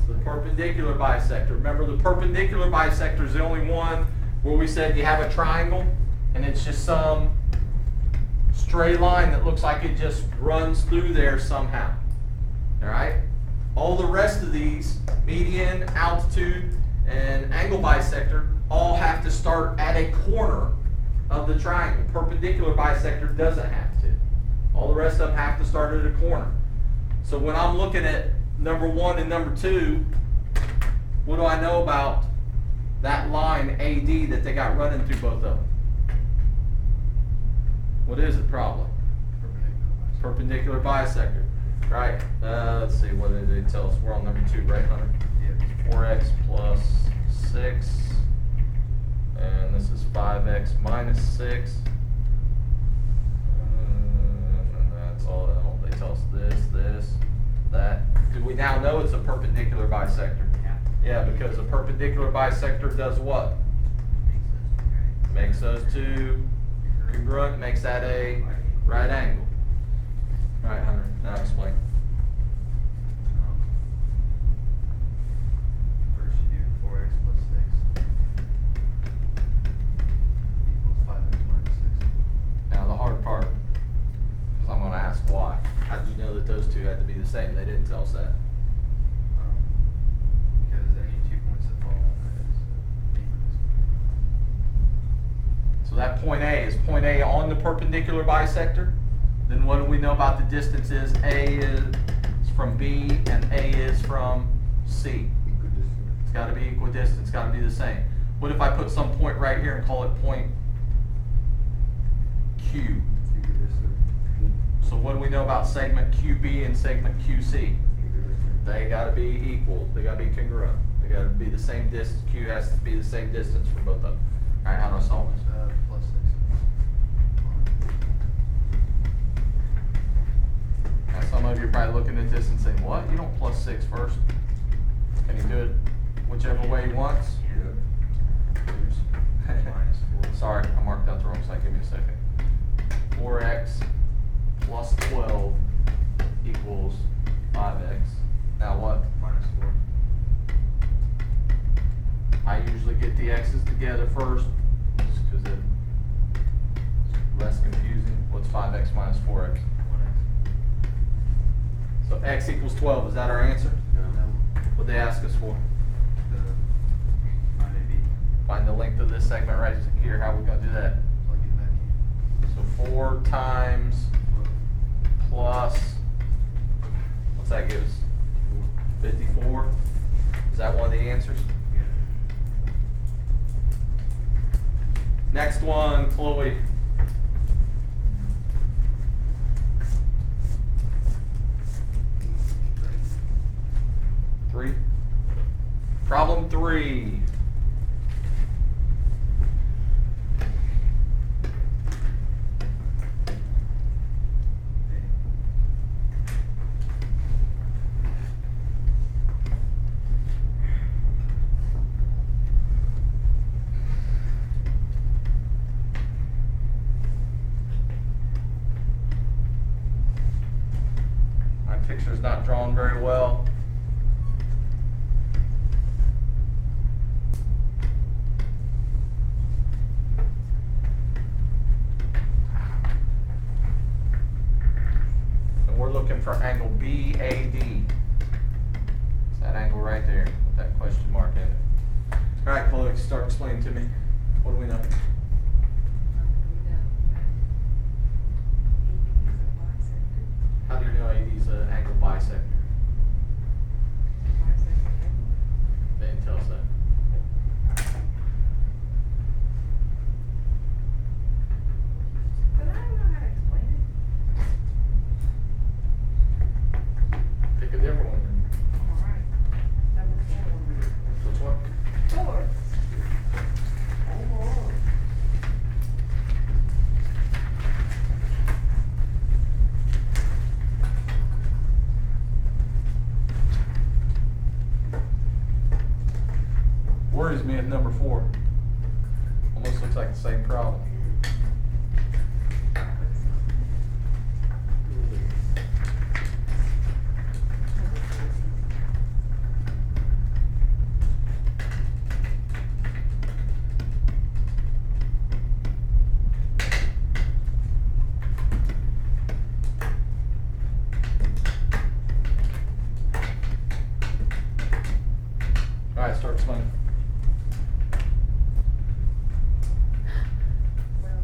The perpendicular bisector. Remember, the perpendicular bisector is the only one where we said you have a triangle and it's just some straight line that looks like it just runs through there somehow. All right? All the rest of these, median, altitude, and angle bisector, all have to start at a corner of the triangle. Perpendicular bisector doesn't have to. All the rest of them have to start at a corner. So when I'm looking at number 1 and number 2, what do I know about that line AD that they got running through both of them? What is it probably? Perpendicular bisector. Right. Let's see, what did they tell us? We're on number 2, right, Hunter? Yeah. 4x plus 6. And this is 5x minus 6. And that's all. They tell us this, that. Do we now know it's a perpendicular bisector? Yeah. Yeah, because a perpendicular bisector does what? Makes those two congruent, makes that a right angle. All right, Hunter, now explain. First you do 4x plus 6 equals 5x minus 6. Now the hard part, because I'm going to ask why. How did you know that those two had to be the same? They didn't tell us that. Because any 2 points that fall on that is point A. Is point A on the perpendicular bisector? Then what do we know about the distances? A is from B and A is from C. It's gotta be equidistant, it's gotta be the same. What if I put some point right here and call it point Q? So what do we know about segment QB and segment QC? They gotta be equal, they gotta be congruent. They gotta be the same distance, Q has to be the same distance for both of them. Alright, how do I solve this? Plus 6. Now, some of you are probably looking at this and saying, what? You don't plus 6 first. Can you do it whichever way he wants? Minus 4. Sorry, I marked out the wrong side, give me a second. 4x plus 12 equals 5x. Now what? Minus 4. I usually get the x's together first, just because it's less confusing. What's 5x minus 4x? 1x. So x equals 12, is that our answer? What they ask us for? Find AB. Find the length of this segment right here, how we gonna do that? Plug it back in. So 4 times plus, what's that give us? 54? Is that one of the answers? Yeah. Next one, Chloe. Three. Problem 3. My picture's not drawn very well. And we're looking for angle BAD. It's that angle right there with that question mark in it. All right, Chloe, start explaining to me. What do we know? How do you know AD is an angle bisector? They didn't tell us that. But I don't know how to explain it. Pick a different one. Alright. Number 4. Which one? 4. Worries me at number 4. Almost looks like the same problem. All right, start explaining. Well,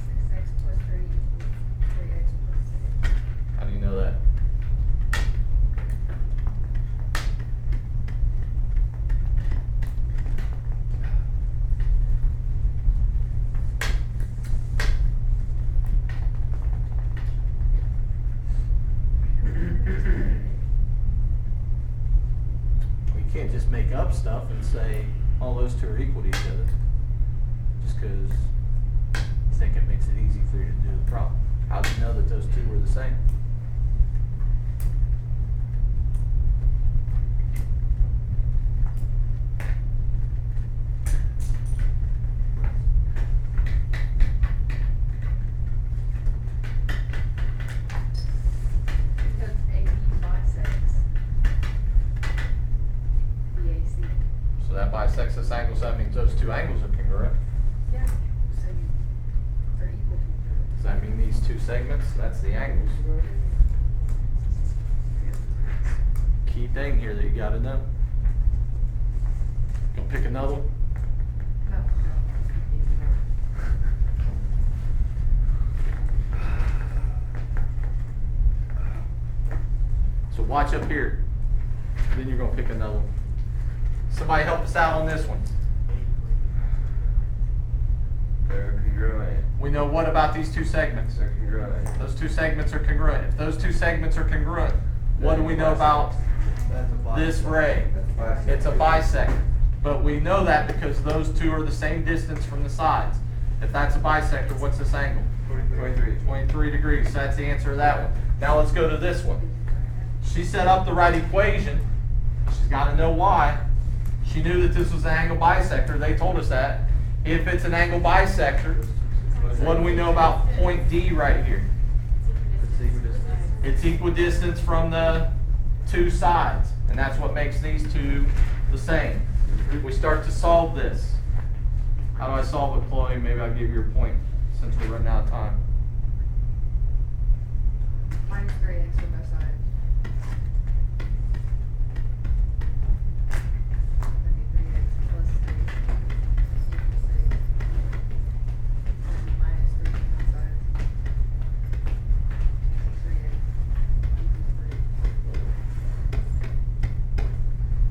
6x plus 3 equals 3x plus 6. How do you know that? You can't just make up stuff and say all those two are equal to each other. Just because you think it makes it easy for you to do the problem. How do you know that those two were the same? Because AB bisects BAC. So that bisects this angle, so that means those two angles are congruent. Yeah. So they're equal to each other. Does that mean these two segments? That's the angles. Key thing here that you gotta know. Gonna pick another one? No, no. So watch up here. Then you're gonna pick another one. Somebody help us out on this one. They're congruent. We know what about these two segments? They're congruent. Those two segments are congruent. If those two segments are congruent, what do we know about That's a bisector. this ray? That's bisector. It's a bisector. But we know that because those two are the same distance from the sides. If that's a bisector, what's this angle? 23. 23 degrees. So that's the answer to that one. Now let's go to this one. She set up the right equation. She's got to know why. She knew that this was an angle bisector. They told us that. If it's an angle bisector, what do we know about point D right here? It's equidistance from the two sides. And that's what makes these two the same. We start to solve this. How do I solve it, Chloe? Maybe I'll give you a point since we're running out of time. Minus 3x for both sides. That'd be 3x plus 3 equals 6. And minus 3 for both sides. 3x equals 3.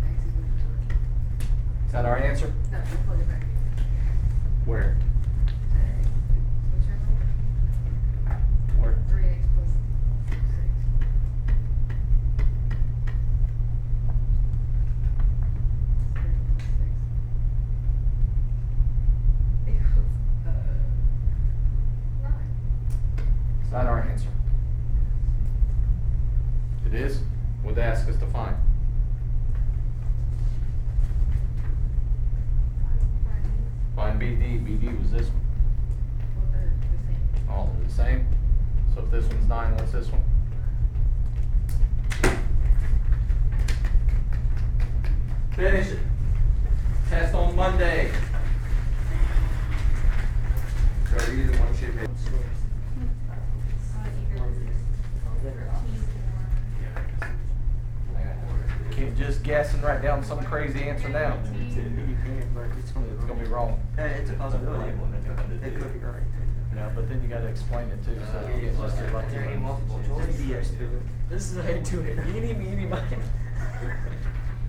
X equals 4. Is that our answer? No, we'll plug it back in. Where? What's your number? Where? 3x plus 6. 3 plus 6. Equals, 9. Is that our answer? It is? What'd they ask us to find? Find BD. BD was this one. Well, they're the same. All are the same. So if this one's 9, what's this one? Finish it. Test on Monday. So they're using one shape. Can't just guess and write down some crazy answer now. It's gonna be wrong. It's a possibility. It could be right. No, but then you gotta explain it too, so you can't just do it like There ain't that. multiple choice. Yes, to it. This is how you do it. Eeny, meeny, miny.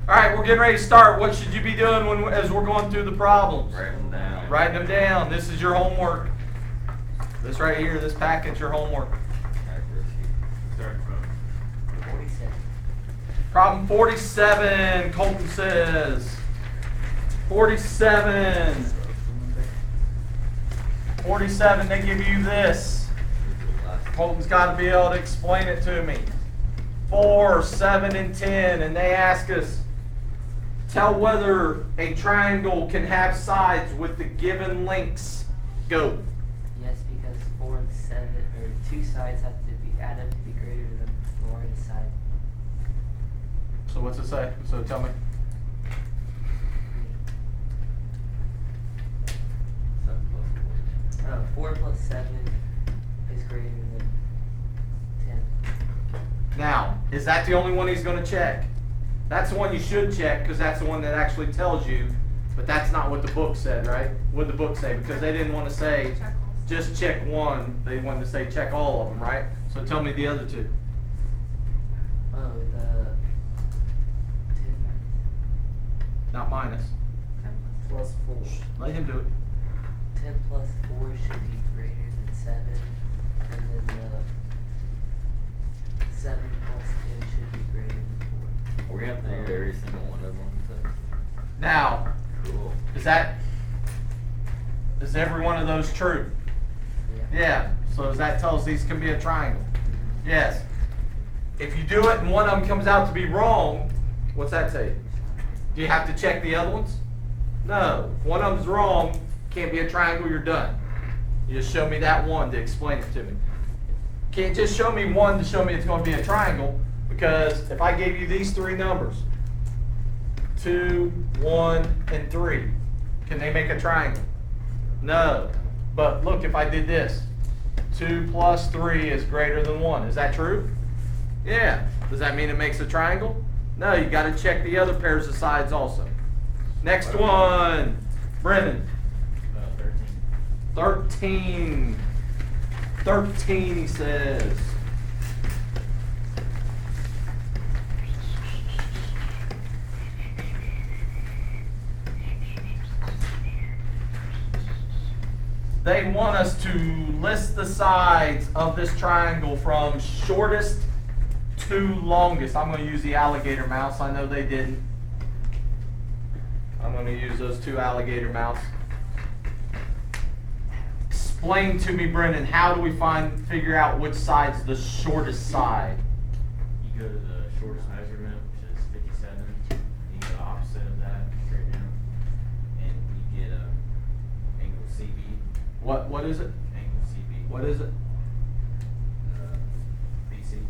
All right, we're getting ready to start. What should you be doing as we're going through the problems? Write them down. Writing them down. This is your homework. This right here, this packet's your homework. Start from. 47. Problem 47, Colton says. 47. 47, they give you this. Colton's got to be able to explain it to me. 4, 7, and 10, and they ask us, tell whether a triangle can have sides with the given lengths. Go. Yes, because 4 and 7, or 2 sides have to be added to be greater than 4 and a side. So what's it say? So tell me. 4 plus 7 is greater than 10. Now, is that the only one he's going to check? That's the one you should check because that's the one that actually tells you, but that's not what the book said, right? What did the book say? Because they didn't want to say Check all. just check one. They wanted to say check all of them, right? So tell me the other two. Oh, the 10 Not minus. 10 Plus 4. Let him do it. 10 plus 4 should be greater than 7, and then the 7 plus 10 should be greater than 4. We have to do every single one of them. So. Now, Cool. is every one of those true? Yeah. So does that tell us these can be a triangle? Yes. If you do it and one of them comes out to be wrong, what's that tell you? Do you have to check the other ones? No. If one of them's wrong, can't be a triangle, you're done. You just show me that one to explain it to me. Can't just show me one to show me it's going to be a triangle, because if I gave you these three numbers, 2, 1, and 3, can they make a triangle? No. But look, if I did this, 2 plus 3 is greater than 1. Is that true? Yeah. Does that mean it makes a triangle? No, you got to check the other pairs of sides also. Next one, Brennan. 13. 13, he says. they want us to list the sides of this triangle from shortest to longest. I'm going to use the alligator mouse. I know they didn't. I'm going to use those two alligator mouse. Explain to me, Brendan, how do we figure out which side's the shortest side? You go to the shortest measurement, which is 57. You go opposite of that, straight down, and you get angle CB. What is it? Angle CB. What is it? BC.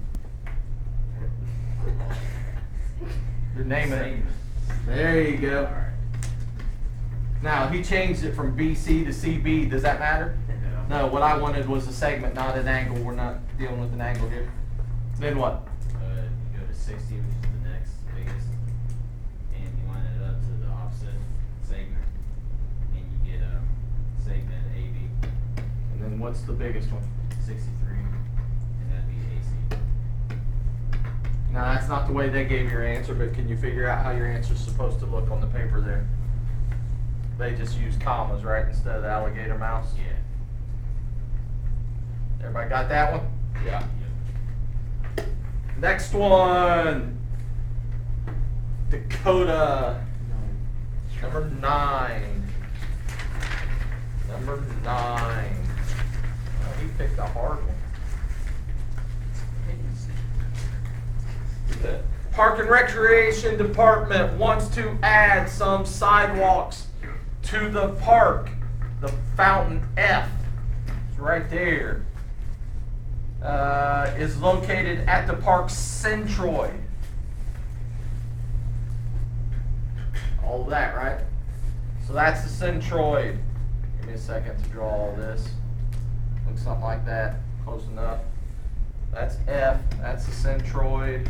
You're naming it. Same. There you go. All right. Now, he changed it from BC to CB. Does that matter? No, what I wanted was a segment, not an angle. We're not dealing with an angle here. Then what? You go to 60, which is the next biggest, and you line it up to the opposite segment, and you get segment AB, And then what's the biggest one? 63, and that'd be AC. Now, that's not the way they gave your answer, but can you figure out how your answer's supposed to look on the paper there? They just use commas, right, instead of the alligator mouse? Yeah. Everybody got that one? Yeah. Yep. Next one. Dakota. Number 9. Number 9. Oh, he picked a hard one. Park and Recreation Department wants to add some sidewalks to the park. The Fountain F, it's right there, is located at the park centroid. All of that, right? So that's the centroid. Give me a second to draw all this. Looks something like that. Close enough. That's F. That's the centroid.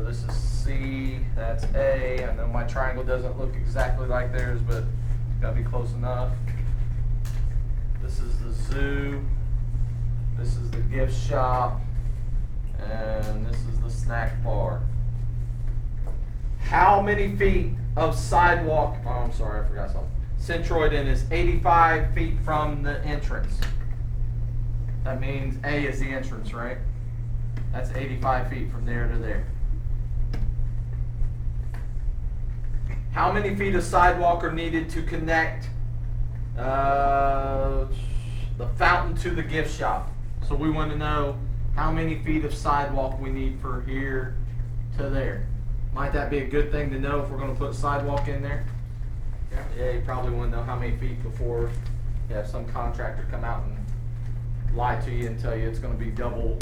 This is C. That's A. I know my triangle doesn't look exactly like theirs, but it's got to be close enough. This is the zoo. This is the gift shop. And this is the snack bar. How many feet of sidewalk? Oh, I'm sorry, I forgot something. Centroid in is 85 feet from the entrance. That means A is the entrance, right? That's 85 feet from there to there. How many feet of sidewalk are needed to connect the fountain to the gift shop? So we want to know how many feet of sidewalk we need for here to there. Might that be a good thing to know if we're going to put sidewalk in there? Yeah, you probably want to know how many feet before you have some contractor come out and lie to you and tell you it's going to be double,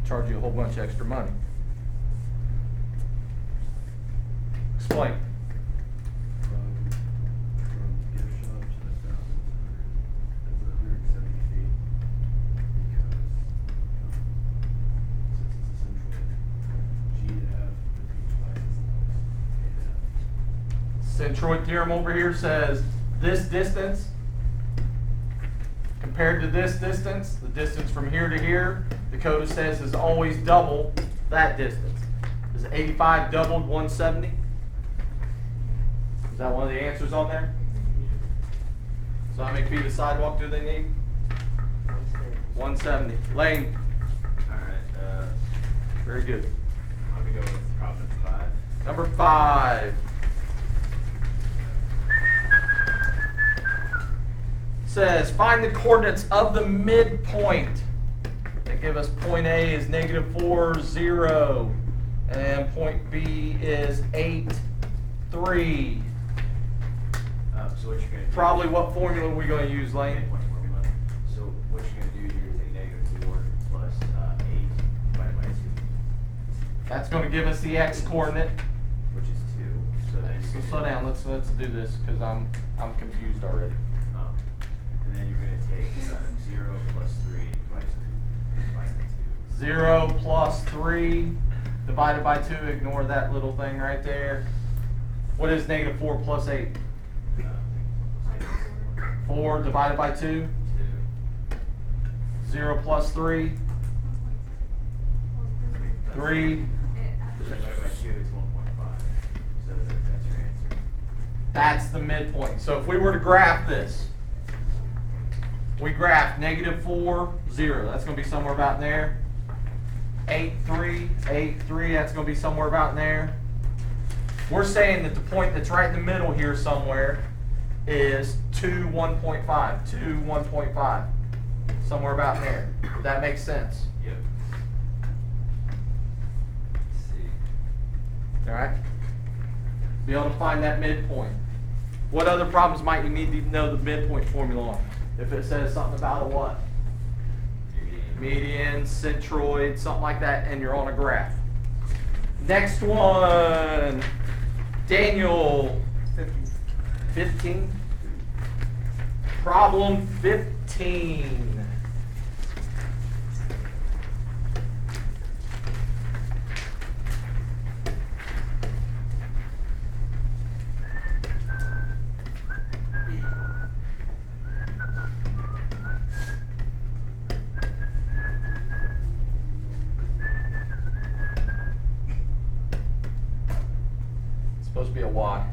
charge you a whole bunch of extra money. Explain. From gift shop to the fountain, it's 170 feet. Because, since it's a centroid, G to F would be twice as long as A to F. Centroid theorem over here says this distance compared to this distance, the distance from here to here, Dakota says is always double that distance. Is 85 doubled 170? Is that one of the answers on there? So how many feet of sidewalk do they need? 170. Lane, Alright, very good. I'm gonna go with problem 5. Number 5. Says find the coordinates of the midpoint. They give us point A is -4, 0, and point B is 8, 3. So what you're gonna do? Probably what formula are we going to use, Lane? Midpoint formula. So what you're gonna do here is take -4 plus 8 divided by 2, That's going to give us the X coordinate. which is 2. So then So you're slow gonna, down. Let's do this because I'm confused already. and then you're gonna take 0 plus 3 divided by 2. 0 plus 3 divided by 2. Ignore that little thing right there. What is -4 plus 8? 4 divided by 2. 0 plus 3. 3. Divided by 2 is 1.5. So that's your answer. That's the midpoint. So if we were to graph this, we graphed -4, 0. That's going to be somewhere about in there. 8, 3, 8, 3. That's going to be somewhere about in there. We're saying that the point that's right in the middle here somewhere is 2, 1.5. 2, 1.5. Somewhere about in there. That makes sense. Yep. Let's see. All right? Be able to find that midpoint. What other problems might you need to know the midpoint formula on? If it says something about a what? Median, centroid, something like that, and you're on a graph. Next one. Daniel. 15. Problem 15. It's supposed to be a Y.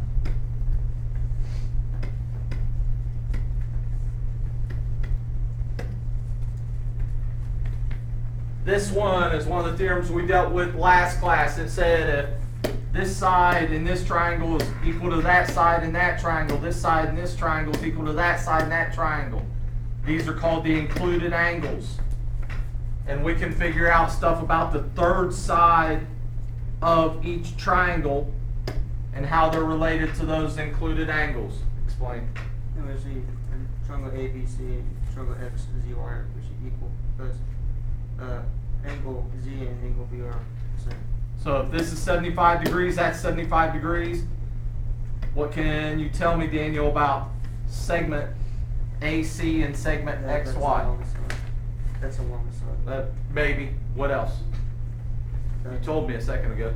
This one is one of the theorems we dealt with last class. It said if this side in this triangle is equal to that side in that triangle, this side in this triangle is equal to that side in that triangle. These are called the included angles. And we can figure out stuff about the third side of each triangle and how they're related to those included angles. Explain. And we see triangle ABC, triangle XZY, which is equal, because angle Z and angle B are the same. So if this is 75 degrees, that's 75 degrees. What can you tell me, Daniel, about segment AC and segment That's XY? along the side. That's along the side. Maybe. What else? You told me a second ago.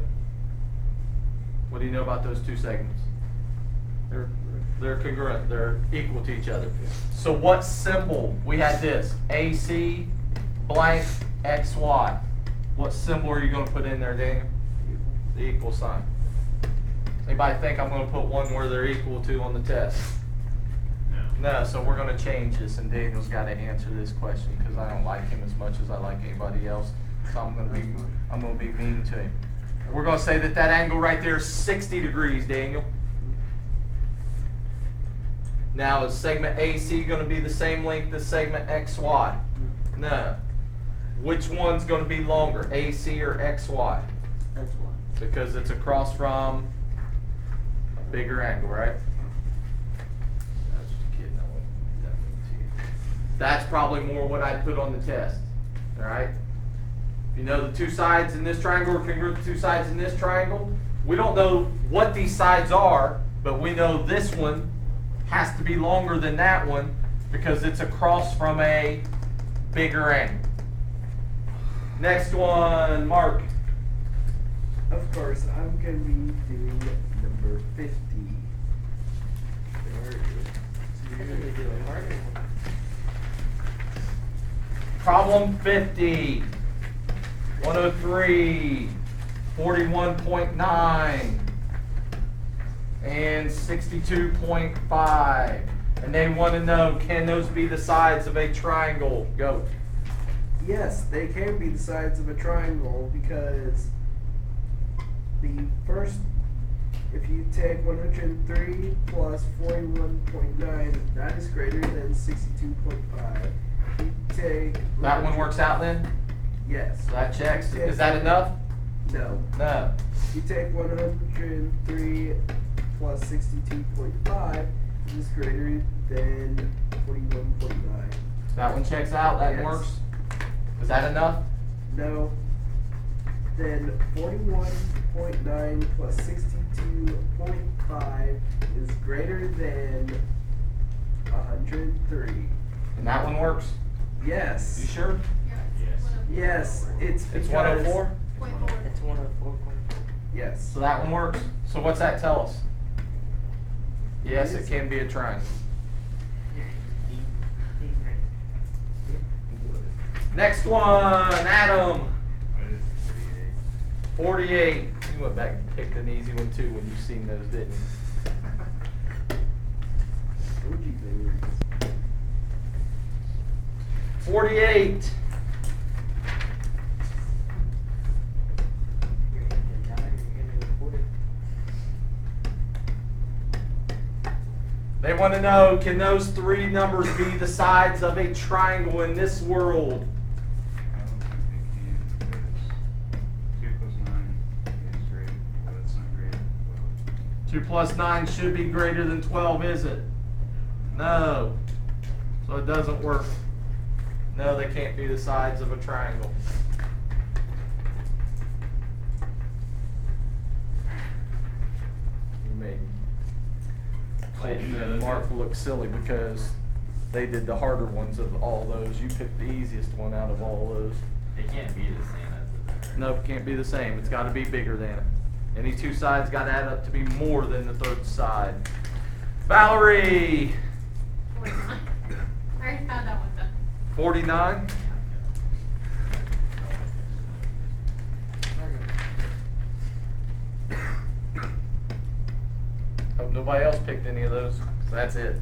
What do you know about those two segments? They're congruent. They're equal to each other. So what symbol? We had this. AC blank XY. What symbol are you going to put in there, Daniel? The equal sign. Anybody think I'm going to put one where they're equal to on the test? No, so we're going to change this, and Daniel's got to answer this question because I don't like him as much as I like anybody else. So I'm going to be mean to him. We're going to say that that angle right there is 60 degrees, Daniel. Now, is segment AC going to be the same length as segment XY? No. Which one's going to be longer, AC or XY? That's why. Because it's across from a bigger angle, right? I was just kidding. I won't do that one to you. That's probably more what I'd put on the test. All right? If you know the two sides in this triangle are congruent to two sides in this triangle, we don't know what these sides are, but we know this one has to be longer than that one because it's across from a bigger angle. Next one, Mark. Of course, I'm gonna be doing number 50. There it is. Problem 50. 103, 41.9, and 62.5. And they want to know, can those be the sides of a triangle? Go. Yes, they can be the sides of a triangle because the first, if you take 103 plus 41.9, that is greater than 62.5. You take That one works out then? Yes. So that checks. Is that enough? No. No. You take 103 plus 62.5, it is greater than 41.9. That one checks out. That Yes. works. Is that enough? No. Then 41.9 plus 62.5 is greater than 103. And that one works? Yes. You sure? Yes. Yes, it's It's because- 104? It's 104.4. Yes. So that one works. So what's that tell us? Yes, it can be a triangle. Next one, Adam. 48. You went back and picked an easy one too when you seen those, didn't you? Told you they were easy. 48. You're gonna get a 9 or you're gonna report it. They want to know, can those three numbers be the sides of a triangle in this world? I don't think they can, because 2 plus 9 is great, but it's not greater than 12. 2 plus 9 should be greater than 12, is it? No. So it doesn't work. No, they can't be the sides of a triangle. You made Colton and Mark look silly because they did the harder ones of all those. You picked the easiest one out of all those. It can't be the same as the third. Nope, can't be the same. It's got to be bigger than it. Any two sides got to add up to be more than the third side. Valerie, 49. I already found that one done. 49. Hope nobody else picked any of those. So that's it.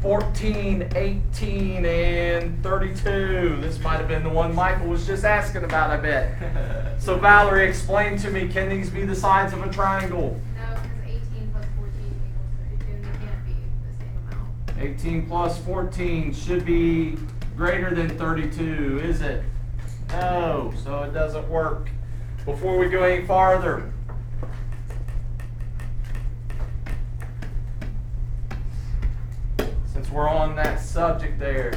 14, 18, and 32. This might have been the one Michael was just asking about, I bet. So Valerie, explain to me, can these be the sides of a triangle? No, because 18 plus 14 equals 32, and they can't be the same amount. 18 plus 14 should be greater than 32, is it? No, so it doesn't work. Before we go any farther, since we're on that subject there,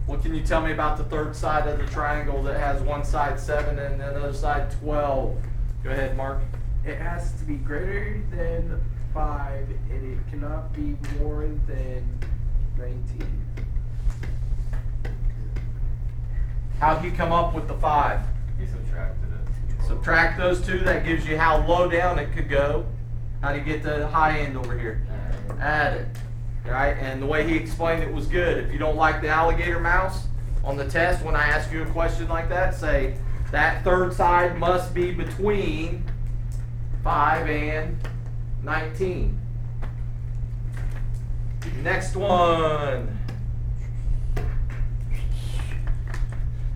what can you tell me about the third side of the triangle that has one side 7 and the other side 12? Go ahead, Mark. It has to be greater than 5, and it cannot be more than 19. How'd he come up with the 5? He subtracted it. Subtract those two, that gives you how low down it could go. How do you get the high end over here? Add it. Right? And the way he explained it was good. If you don't like the alligator mouse on the test, when I ask you a question like that, say that third side must be between 5 and 19. Next one.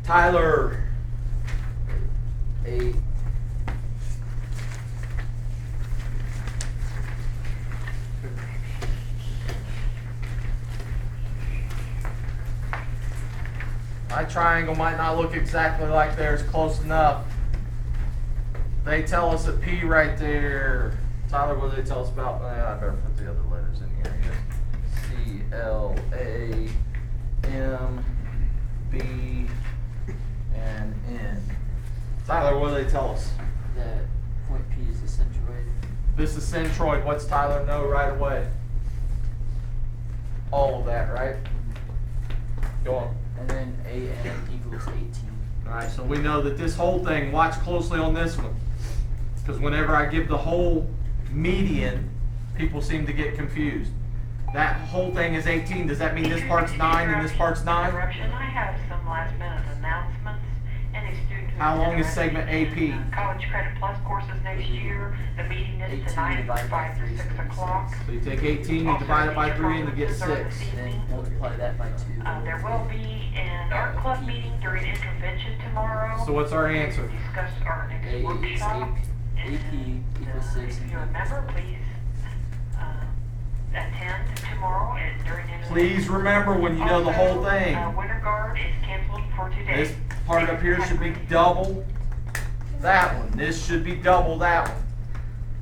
Tyler. 8. My triangle might not look exactly like theirs, close enough. They tell us a P right there. Tyler, what do they tell us about? I better put the other letters in here. C, L, A, M, B, and N. Tyler, what do they tell us? That point P is the centroid. This is centroid. What's Tyler know right away? All of that, right? Go on. And then AN equals 18. Alright, so we know that this whole thing, watch closely on this one. Because whenever I give the whole median, people seem to get confused. That whole thing is 18. Does that mean this part's 9 and this part's 9? Interruption. I have some last minute announcements. Any student who How long is interested segment in, AP? College Credit Plus courses next year. The meeting is 18 tonight divided from by 5 to 3 is 6 36. o'clock. So you take 18, you divide it by 3, and you get 6. Then multiply that by 2. There will be an art club meeting during intervention tomorrow. So what's our answer? To discuss our next A is workshop. AP equals 6. If you remember, please attend tomorrow during intervention. Please remember when you know the whole thing. Winter Guard is canceled for today. This part up here should be double that one. This should be double that one.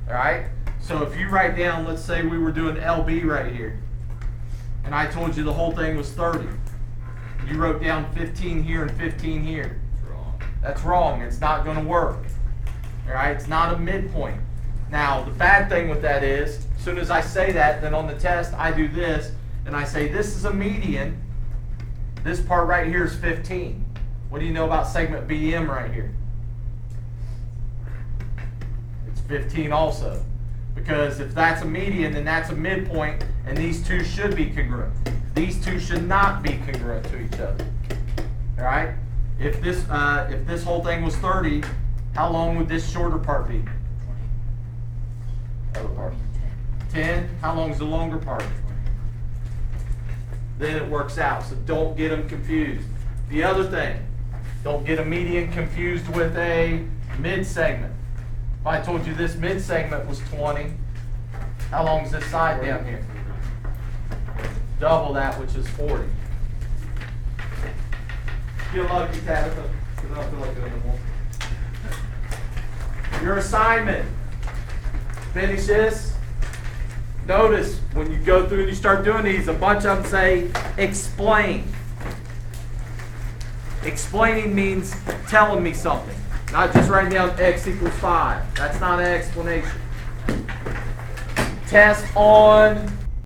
Alright? So if you write down, let's say we were doing LB right here, and I told you the whole thing was 30. You wrote down 15 here and 15 here. It's wrong. That's wrong. It's not going to work. Alright? It's not a midpoint. Now, the bad thing with that is, as soon as I say that, then on the test, I do this, and I say this is a median. This part right here is 15. What do you know about segment BM right here? It's 15 also. Because if that's a median, then that's a midpoint, and these two should be congruent. These two should not be congruent to each other. Alright? If this whole thing was 30, how long would this shorter part be? 20. Other part. 10. 10. How long is the longer part? then it works out. So don't get them confused. The other thing, don't get a median confused with a mid-segment. If I told you this mid-segment was 20, how long is this side down here? Double that, which is 40. Get lucky, Tabitha, because I don't feel like doing it anymore. Your assignment. Finish this. Notice when you go through and you start doing these, a bunch of them say explain. Explaining means telling me something, not just writing down x equals 5. That's not an explanation. Test on